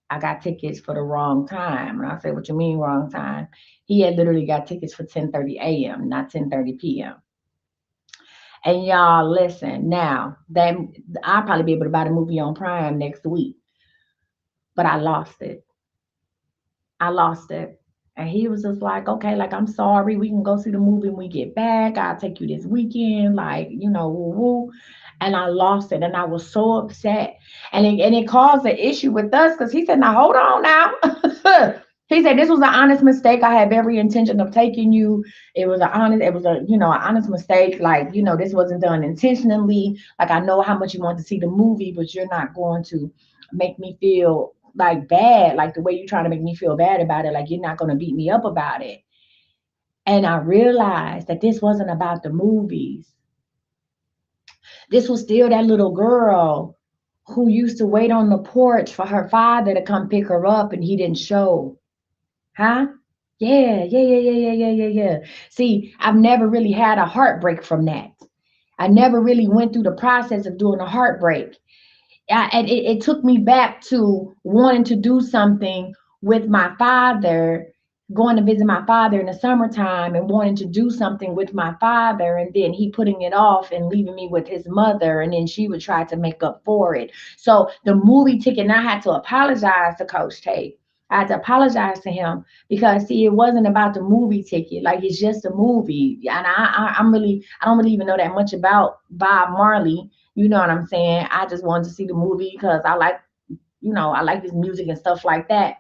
"I got tickets for the wrong time." And I said, "What you mean wrong time?" He had literally got tickets for 10:30 a.m., not 10:30 p.m. And y'all listen, now that I'll probably be able to buy the movie on Prime next week, but I lost it. I lost it. And he was just like, "Okay, like, I'm sorry. We can go see the movie when we get back. I'll take you this weekend, like, woo woo." And I lost it. And I was so upset. And it caused an issue with us because he said, "Now hold on now." He said, "This was an honest mistake. I have every intention of taking you. It was an honest mistake. Like, this wasn't done intentionally. Like, I know how much you want to see the movie, but you're not going to make me feel like bad, like the way you're trying to make me feel bad about it. Like, you're not going to beat me up about it." And I realized that this wasn't about the movies. This was still that little girl who used to wait on the porch for her father to come pick her up and he didn't show. Huh? Yeah, yeah, yeah, yeah, yeah, yeah, yeah, yeah. See, I've never really had a heartbreak from that. I never really went through the process of doing a heartbreak. And it took me back to wanting to do something with my father, going to visit my father in the summertime and wanting to do something with my father, and then he putting it off and leaving me with his mother, and then she would try to make up for it. So the movie ticket, and I had to apologize to Coach Tate. I had to apologize to him because see, it wasn't about the movie ticket. Like it's just a movie, and I don't really even know that much about Bob Marley. You know what I'm saying? I just wanted to see the movie because I like, I like his music and stuff like that.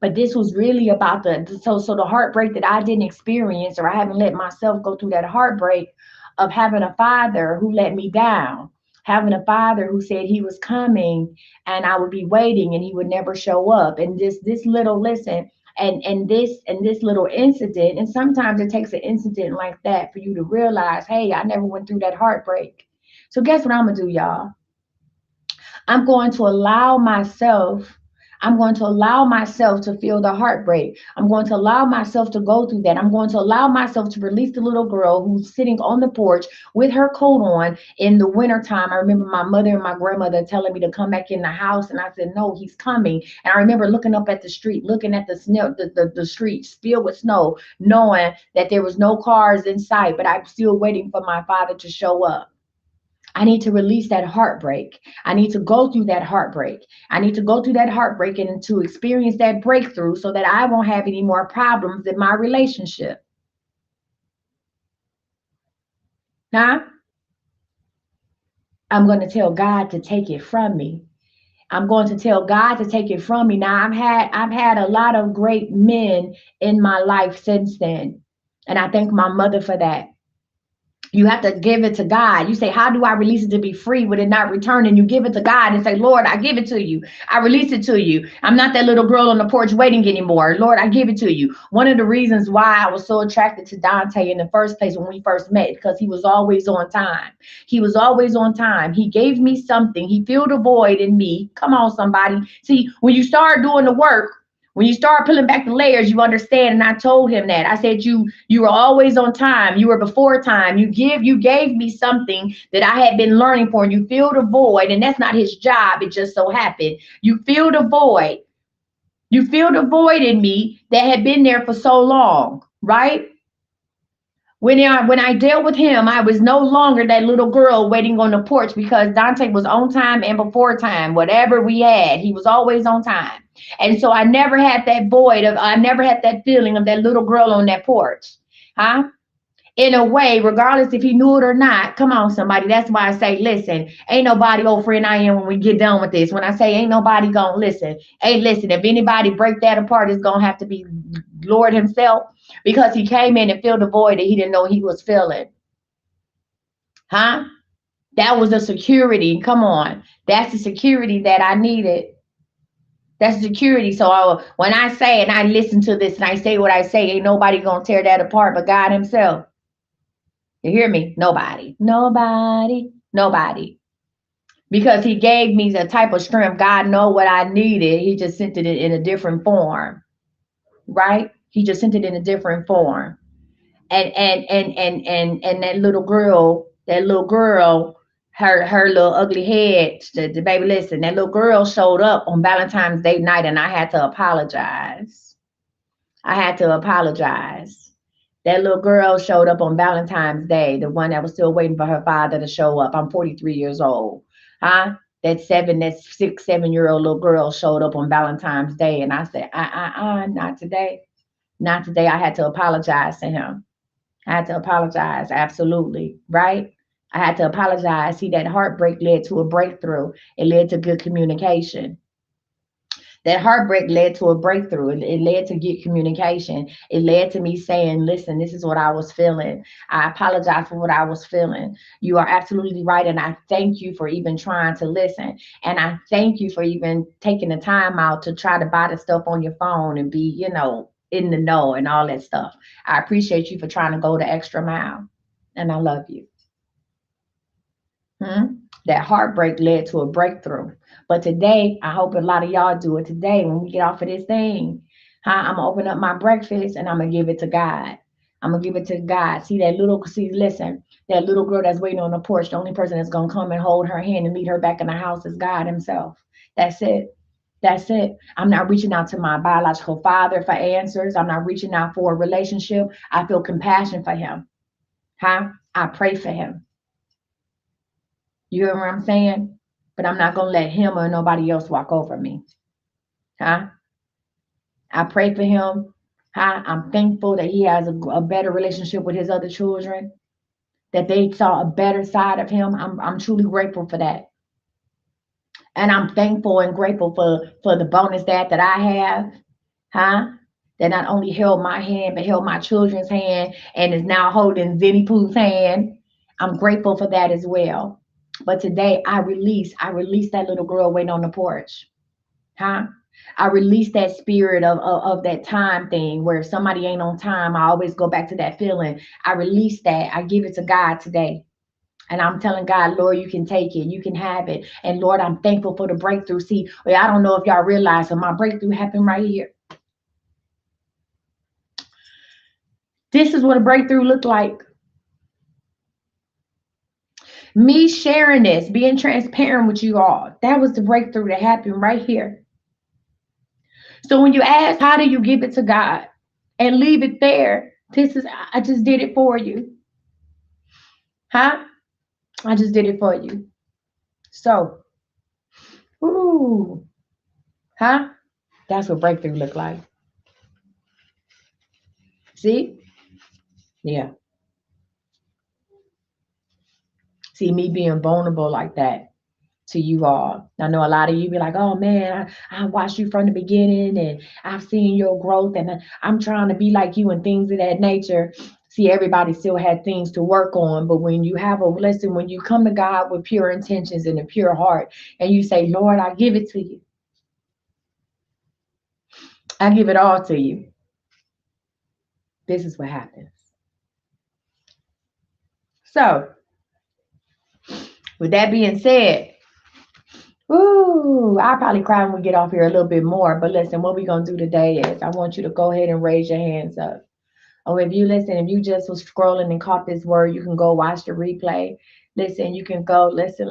But this was really about so the heartbreak that I didn't experience, or I haven't let myself go through that heartbreak of having a father who let me down, having a father who said he was coming and I would be waiting and he would never show up. And this little listen, and this little incident, and sometimes it takes an incident like that for you to realize, hey, I never went through that heartbreak. So guess what I'm gonna do, y'all? I'm going to allow myself, I'm going to allow myself to feel the heartbreak. I'm going to allow myself to go through that. I'm going to allow myself to release the little girl who's sitting on the porch with her coat on in the wintertime. I remember my mother and my grandmother telling me to come back in the house, and I said, no, he's coming. And I remember looking up at the street, looking at the snow, the streets filled with snow, knowing that there was no cars in sight, but I'm still waiting for my father to show up. I need to release that heartbreak. I need to go through that heartbreak. I need to go through that heartbreak and to experience that breakthrough so that I won't have any more problems in my relationship. Now, I'm going to tell God to take it from me. I'm going to tell God to take it from me. Now, I've had a lot of great men in my life since then. And I thank my mother for that. You have to give it to God. You say, how do I release it to be free with it not returning? You give it to God and say, Lord, I give it to you. I release it to you. I'm not that little girl on the porch waiting anymore. Lord, I give it to you. One of the reasons why I was so attracted to Dante in the first place when we first met, because he was always on time. He was always on time. He gave me something. He filled a void in me. Come on, somebody. See, when you start doing the work, when you start peeling back the layers, you understand. And I told him that. I said, you were always on time. You were before time. You gave me something that I had been learning for, and you filled a void. And that's not his job. It just so happened. You filled a void. You filled a void in me that had been there for so long, right? When I dealt with him, I was no longer that little girl waiting on the porch because Dante was on time and before time. Whatever we had, he was always on time. And so I never had that feeling of that little girl on that porch. Huh? In a way, regardless if he knew it or not. Come on, somebody. That's why I say, listen, ain't nobody, old friend I am when we get done with this. When I say ain't nobody gonna listen, hey, listen, if anybody break that apart, it's gonna have to be Lord himself, because he came in and filled a void that he didn't know he was filling. Huh? That was the security. Come on. That's the security that I needed. That's security. So when I say and I listen to this and I say what I say, ain't nobody gonna tear that apart but God himself. You hear me? Nobody. Nobody. Nobody. Because he gave me the type of strength. God know what I needed. He just sent it in a different form. Right? He just sent it in a different form. And that little girl, her little ugly head, the baby, listen, that little girl showed up on Valentine's Day night, and I had to apologize. I had to apologize. That little girl showed up on Valentine's Day, the one that was still waiting for her father to show up. I'm 43 years old. Huh? That 6, 7 year old little girl showed up on Valentine's Day. And I said, not today. Not today. I had to apologize to him. I had to apologize. Absolutely. Right? I had to apologize. See, that heartbreak led to a breakthrough. It led to good communication. That heartbreak led to a breakthrough. It led to get communication. It led to me saying, listen, this is what I was feeling. I apologize for what I was feeling. You are absolutely right. And I thank you for even trying to listen. And I thank you for even taking the time out to try to buy the stuff on your phone and be, in the know and all that stuff. I appreciate you for trying to go the extra mile. And I love you. Hmm? That heartbreak led to a breakthrough. But today, I hope a lot of y'all do it today when we get off of this thing. I'm gonna open up my breakfast and I'm gonna give it to God. I'm gonna give it to God. Listen, that little girl that's waiting on the porch, the only person that's gonna come and hold her hand and lead her back in the house is God Himself. That's it. That's it. I'm not reaching out to my biological father for answers. I'm not reaching out for a relationship. I feel compassion for him. I pray for him. You hear what I'm saying? But I'm not gonna let him or nobody else walk over me. Huh? I pray for him. I'm thankful that he has a better relationship with his other children, that they saw a better side of him. I'm truly grateful for that. And I'm thankful and grateful for the bonus that I have, huh? That not only held my hand, but held my children's hand and is now holding Zinny Pooh's hand. I'm grateful for that as well. But today I release that little girl waiting on the porch. Huh? I release that spirit of that time thing where if somebody ain't on time, I always go back to that feeling. I release that. I give it to God today. And I'm telling God, Lord, you can take it. You can have it. And Lord, I'm thankful for the breakthrough. See, I don't know if y'all realize, but my breakthrough happened right here. This is what a breakthrough looked like. Me sharing this, being transparent with you all. That was the breakthrough that happened right here. So when you ask, how do you give it to God and leave it there? I just did it for you. Huh? I just did it for you. So, ooh, huh? That's what breakthrough look like. See? Yeah. See me being vulnerable like that to you all. I know a lot of you be like, oh man, I watched you from the beginning and I've seen your growth and I'm trying to be like you and things of that nature. See, everybody still had things to work on, but when you have a listen, when you come to God with pure intentions and a pure heart and you say, Lord, I give it to you. I give it all to you. This is what happens. So, with that being said, ooh, I'll probably cry when we get off here a little bit more. But listen, what we're going to do today is I want you to go ahead and raise your hands up. Oh, if you just was scrolling and caught this word, you can go watch the replay. Listen, you can go listen.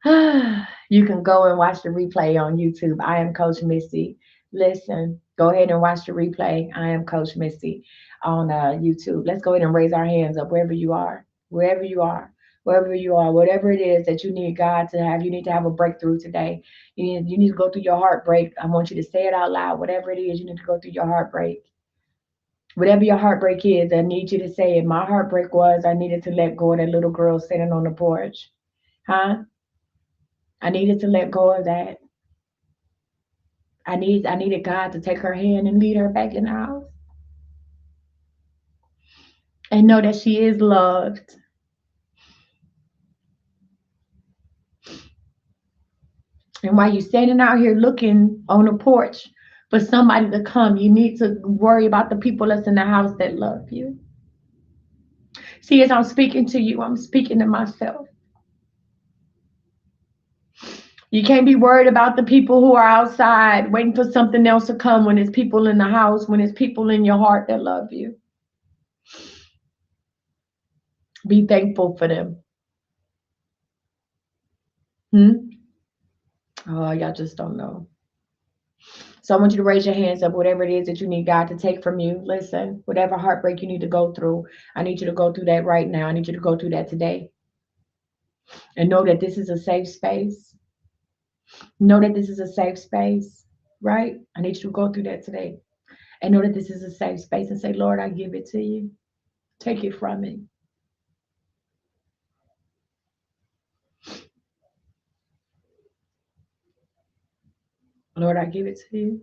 You can go and watch the replay on YouTube. I am Coach Missy. Listen, go ahead and watch the replay. I am Coach Missy on YouTube. Let's go ahead and raise our hands up wherever you are, wherever you are, wherever you are, whatever it is that you need God to have. You need to have a breakthrough today. You need to go through your heartbreak. I want you to say it out loud. Whatever it is, you need to go through your heartbreak. Whatever your heartbreak is, I need you to say it. My heartbreak was I needed to let go of that little girl sitting on the porch. Huh? I needed to let go of that. I needed God to take her hand and lead her back in the house. And know that she is loved. And while you're standing out here looking on the porch for somebody to come, you need to worry about the people that's in the house that love you. See, as I'm speaking to you, I'm speaking to myself. You can't be worried about the people who are outside waiting for something else to come when it's people in the house, when it's people in your heart that love you. Be thankful for them. Oh, y'all just don't know. So I want you to raise your hands up, whatever it is that you need God to take from you. Listen, whatever heartbreak you need to go through, I need you to go through that right now. I need you to go through that today. And know that this is a safe space. Know that this is a safe space, right? I need you to go through that today. And know that this is a safe space and say, Lord, I give it to you. Take it from me. Lord, I give it to you.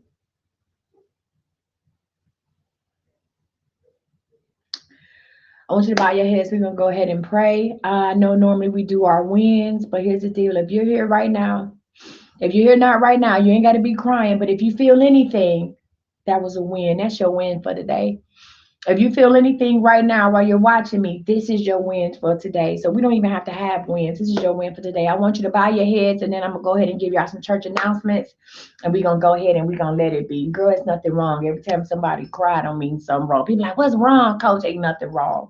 I want you to bow your heads. We're going to go ahead and pray. I know normally we do our wins, but here's the deal. If you're here right now, if you're here not right now, you ain't got to be crying. But if you feel anything, that was a win. That's your win for today. If you feel anything right now while you're watching me, this is your win for today. So we don't even have to have wins. This is your win for today. I want you to bow your heads, and then I'm going to go ahead and give y'all some church announcements. And we're going to go ahead and we're going to let it be. Girl, it's nothing wrong. Every time somebody cry, don't mean something wrong. People like, what's wrong, coach? Ain't nothing wrong.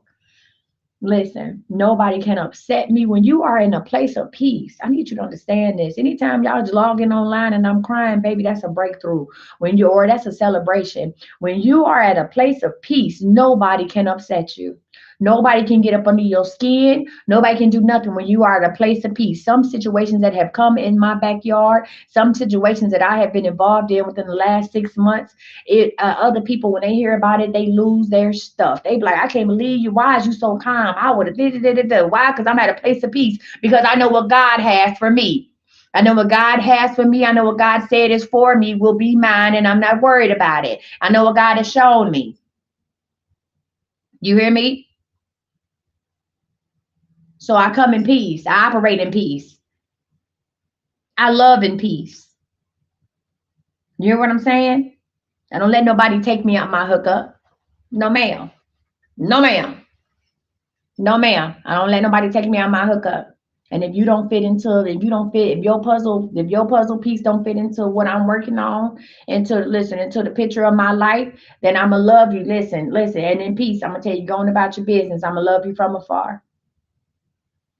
Listen, nobody can upset me when you are in a place of peace. I need you to understand this. Anytime y'all just logging online and I'm crying, baby, that's a breakthrough. Or that's a celebration. When you are at a place of peace, nobody can upset you. Nobody can get up under your skin. Nobody can do nothing when you are at a place of peace. Some situations that have come in my backyard, some situations that I have been involved in within the last 6 months, other people, when they hear about it, they lose their stuff. They be like, I can't believe you. Why is you so calm? I would have did. Why? Because I'm at a place of peace, because I know what God has for me. I know what God has for me. I know what God said is for me will be mine, and I'm not worried about it. I know what God has shown me. You hear me? So I come in peace. I operate in peace. I love in peace. You hear what I'm saying? I don't let nobody take me out my hookup. No, ma'am. No, ma'am. No, ma'am. I don't let nobody take me out my hookup. And if you don't fit into, if you don't fit, if your puzzle piece don't fit into what I'm working on, into the picture of my life, then I'ma love you. Listen, and in peace, I'm gonna tell you, going about your business. I'ma love you from afar.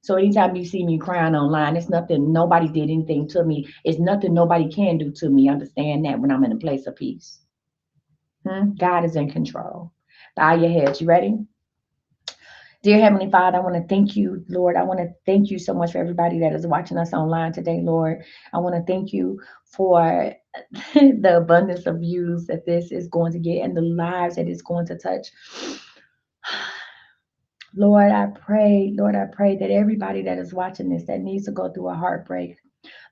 So anytime you see me crying online, it's nothing, nobody did anything to me. It's nothing nobody can do to me. Understand that when I'm in a place of peace. God is in control. Bow your heads. You ready? Dear Heavenly Father, I want to thank you, Lord. I want to thank you so much for everybody that is watching us online today, Lord. I want to thank you for the abundance of views that this is going to get and the lives that it's going to touch. Lord, I pray that everybody that is watching this that needs to go through a heartbreak,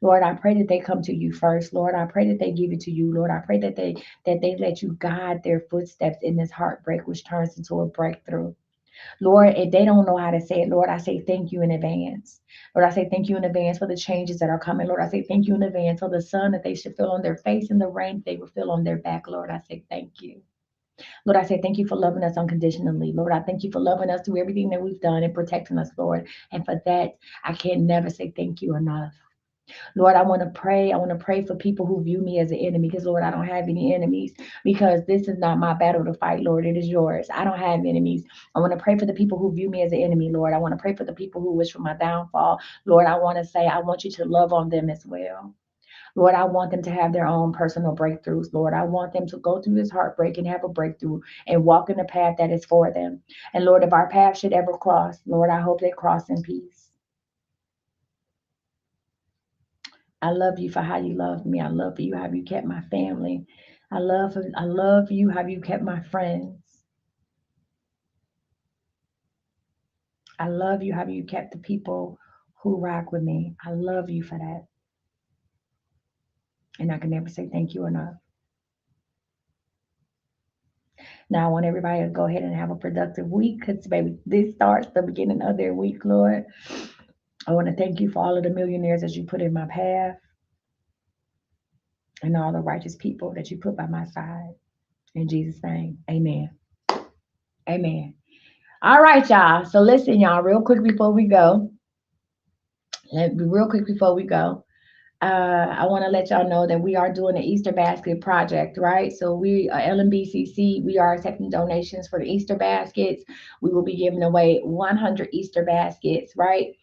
Lord, I pray that they come to you first. Lord, I pray that they give it to you. Lord, I pray that they let you guide their footsteps in this heartbreak, which turns into a breakthrough. Lord, if they don't know how to say it, Lord, I say thank you in advance. Lord, I say thank you in advance for the changes that are coming. Lord, I say thank you in advance for the sun that they should feel on their face and the rain they will feel on their back. Lord, I say thank you. Lord, I say thank you for loving us unconditionally. Lord, I thank you for loving us through everything that we've done and protecting us, Lord. And for that, I can never say thank you enough. Lord, I want to pray. I want to pray for people who view me as an enemy, because, Lord, I don't have any enemies, because this is not my battle to fight, Lord. It is yours. I don't have enemies. I want to pray for the people who view me as an enemy, Lord. I want to pray for the people who wish for my downfall. Lord, I want to say, I want you to love on them as well. Lord, I want them to have their own personal breakthroughs. Lord, I want them to go through this heartbreak and have a breakthrough and walk in the path that is for them. And Lord, if our path should ever cross, Lord, I hope they cross in peace. I love you for how you love me. I love you how you kept my family. I love you how you kept my friends. I love you how you kept the people who rock with me. I love you for that. And I can never say thank you enough. Now I want everybody to go ahead and have a productive week, because baby, this starts the beginning of their week, Lord. I want to thank you for all of the millionaires that you put in my path and all the righteous people that you put by my side. In Jesus' name, amen. Amen. All right, y'all. So listen, y'all, real quick before we go. Real quick before we go. I want to let y'all know that we are doing the Easter basket project, right? So we, LNBCC, we are accepting donations for the Easter baskets. We will be giving away 100 Easter baskets, right?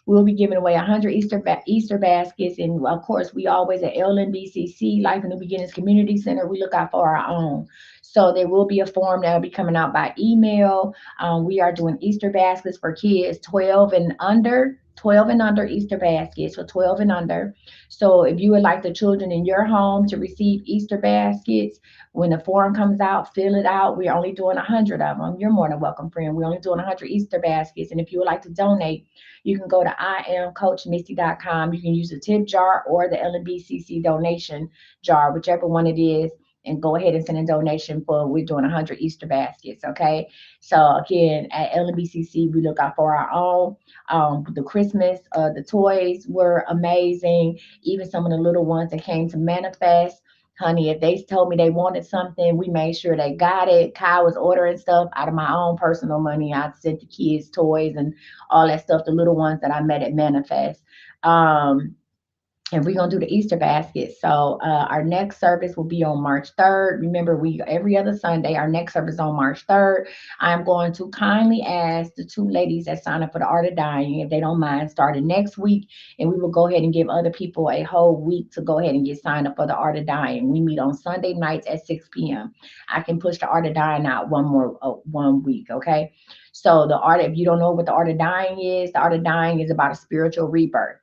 We'll be giving away 100 Easter baskets. And of course, we always at LNBCC, Life in the Beginnings Community Center, we look out for our own. So there will be a form that will be coming out by email. We are doing Easter baskets for kids 12 and under. 12 and under Easter baskets, so 12 and under. So if you would like the children in your home to receive Easter baskets, when the form comes out, fill it out. We're only doing 100 of them. You're more than welcome, friend. We're only doing 100 Easter baskets. And if you would like to donate, you can go to IamCoachMissy.com. You can use the tip jar or the LNBCC donation jar, whichever one it is, and go ahead and send a donation for, we're doing 100 Easter baskets, okay? So again, at LNBCC, we look out for our own. The Christmas, the toys were amazing. Even some of the little ones that came to manifest. Honey, if they told me they wanted something, we made sure they got it. Kai was ordering stuff out of my own personal money. I sent the kids toys and all that stuff, the little ones that I met at Manifest. Um, and we're gonna do the Easter basket. So our next service will be on March 3rd. Remember, we every other Sunday. Our next service on March 3rd. I'm going to kindly ask the two ladies that sign up for the Art of Dying, if they don't mind, starting next week, and we will go ahead and give other people a whole week to go ahead and get signed up for the Art of Dying. We meet on Sunday nights at 6 p.m. I can push the Art of Dying out one week, okay? So the art, if you don't know what the Art of Dying is, the Art of Dying is about a spiritual rebirth.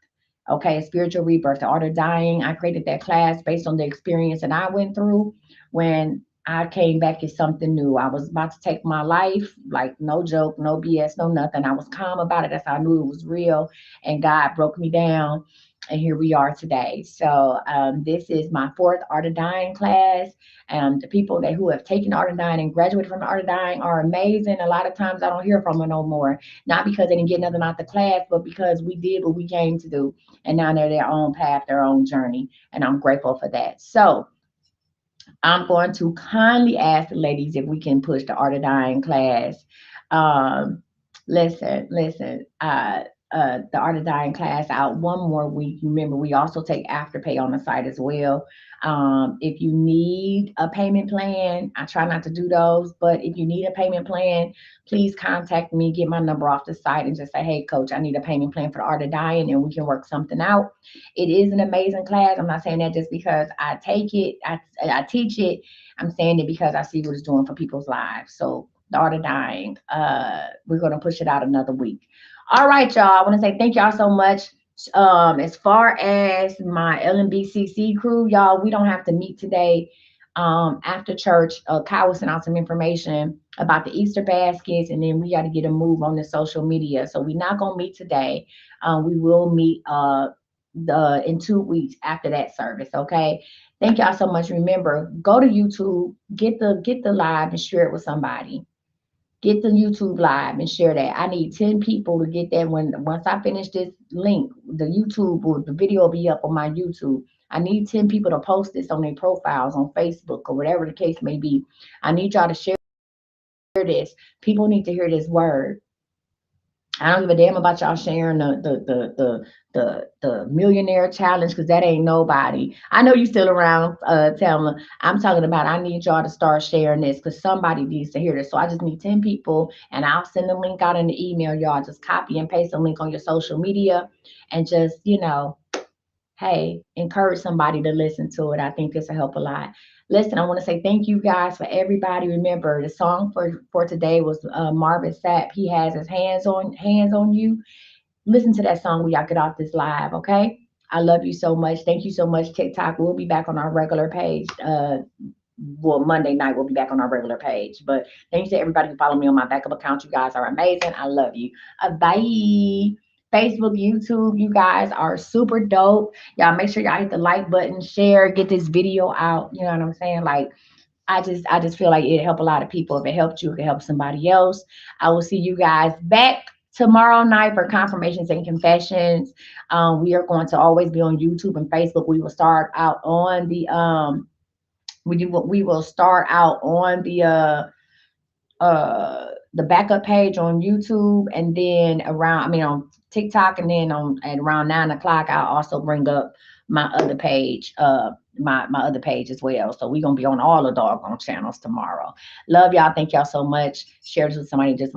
Okay, spiritual rebirth, the art of dying. I created that class based on the experience that I went through when I came back as something new. I was about to take my life, like no joke, no BS, no nothing. I was calm about it. That's how I knew it was real. And God broke me down. And here we are today. So this is my fourth Art of Dying class. The people who have taken Art of Dying and graduated from the Art of Dying are amazing. A lot of times I don't hear from them no more. Not because they didn't get nothing out the class, but because we did what we came to do, and now they're their own path, their own journey, and I'm grateful for that. So I'm going to kindly ask the ladies if we can push the Art of Dying class. Um, listen. The Art of Dying class out one more week. Remember, we also take Afterpay on the site as well. If you need a payment plan, I try not to do those, but if you need a payment plan, please contact me, get my number off the site, and just say, hey, coach, I need a payment plan for the Art of Dying, and we can work something out. It is an amazing class. I'm not saying that just because I take it, I teach it. I'm saying it because I see what it's doing for people's lives. So the Art of Dying, we're going to push it out another week. All right, y'all. I want to say thank y'all so much. As far as my LNBCC crew, y'all, we don't have to meet today. After church, Kyle will send out some information about the Easter baskets, and then we got to get a move on the social media. So we're not gonna meet today. We will meet the in 2 weeks after that service. Okay. Thank y'all so much. Remember, go to YouTube, get the live and share it with somebody. Get the YouTube live and share that. I need 10 people to get that. Once I finish this link, the video will be up on my YouTube. I need 10 people to post this on their profiles on Facebook or whatever the case may be. I need y'all to share this. People need to hear this word. I don't give a damn about y'all sharing the millionaire challenge, because that ain't nobody. I know you still around, Thelma. I'm talking about, I need y'all to start sharing this because somebody needs to hear this. So I just need 10 people, and I'll send the link out in the email. Y'all just copy and paste the link on your social media, and just, hey, encourage somebody to listen to it. I think this will help a lot. Listen, I want to say thank you guys for everybody. Remember, the song for today was Marvin Sapp. He has his hands on you. Listen to that song when y'all get off this live, okay? I love you so much. Thank you so much, TikTok. We'll be back on our regular page. Well, Monday night we'll be back on our regular page. But thank you to everybody who follow me on my backup account. You guys are amazing. I love you. Bye. Facebook, YouTube, you guys are super dope. Y'all make sure y'all hit the like button, share, get this video out. You know what I'm saying? Like, I just feel like it help a lot of people. If it helped you, it can help somebody else. I will see you guys back tomorrow night for confirmations and confessions. We are going to always be on YouTube and Facebook. We will start out on we will start out on the backup page on YouTube, and then on TikTok, and then at around 9 o'clock, I'll also bring up my other page, my other page as well. So we're gonna be on all the doggone channels tomorrow. Love y'all. Thank y'all so much. Share this with somebody just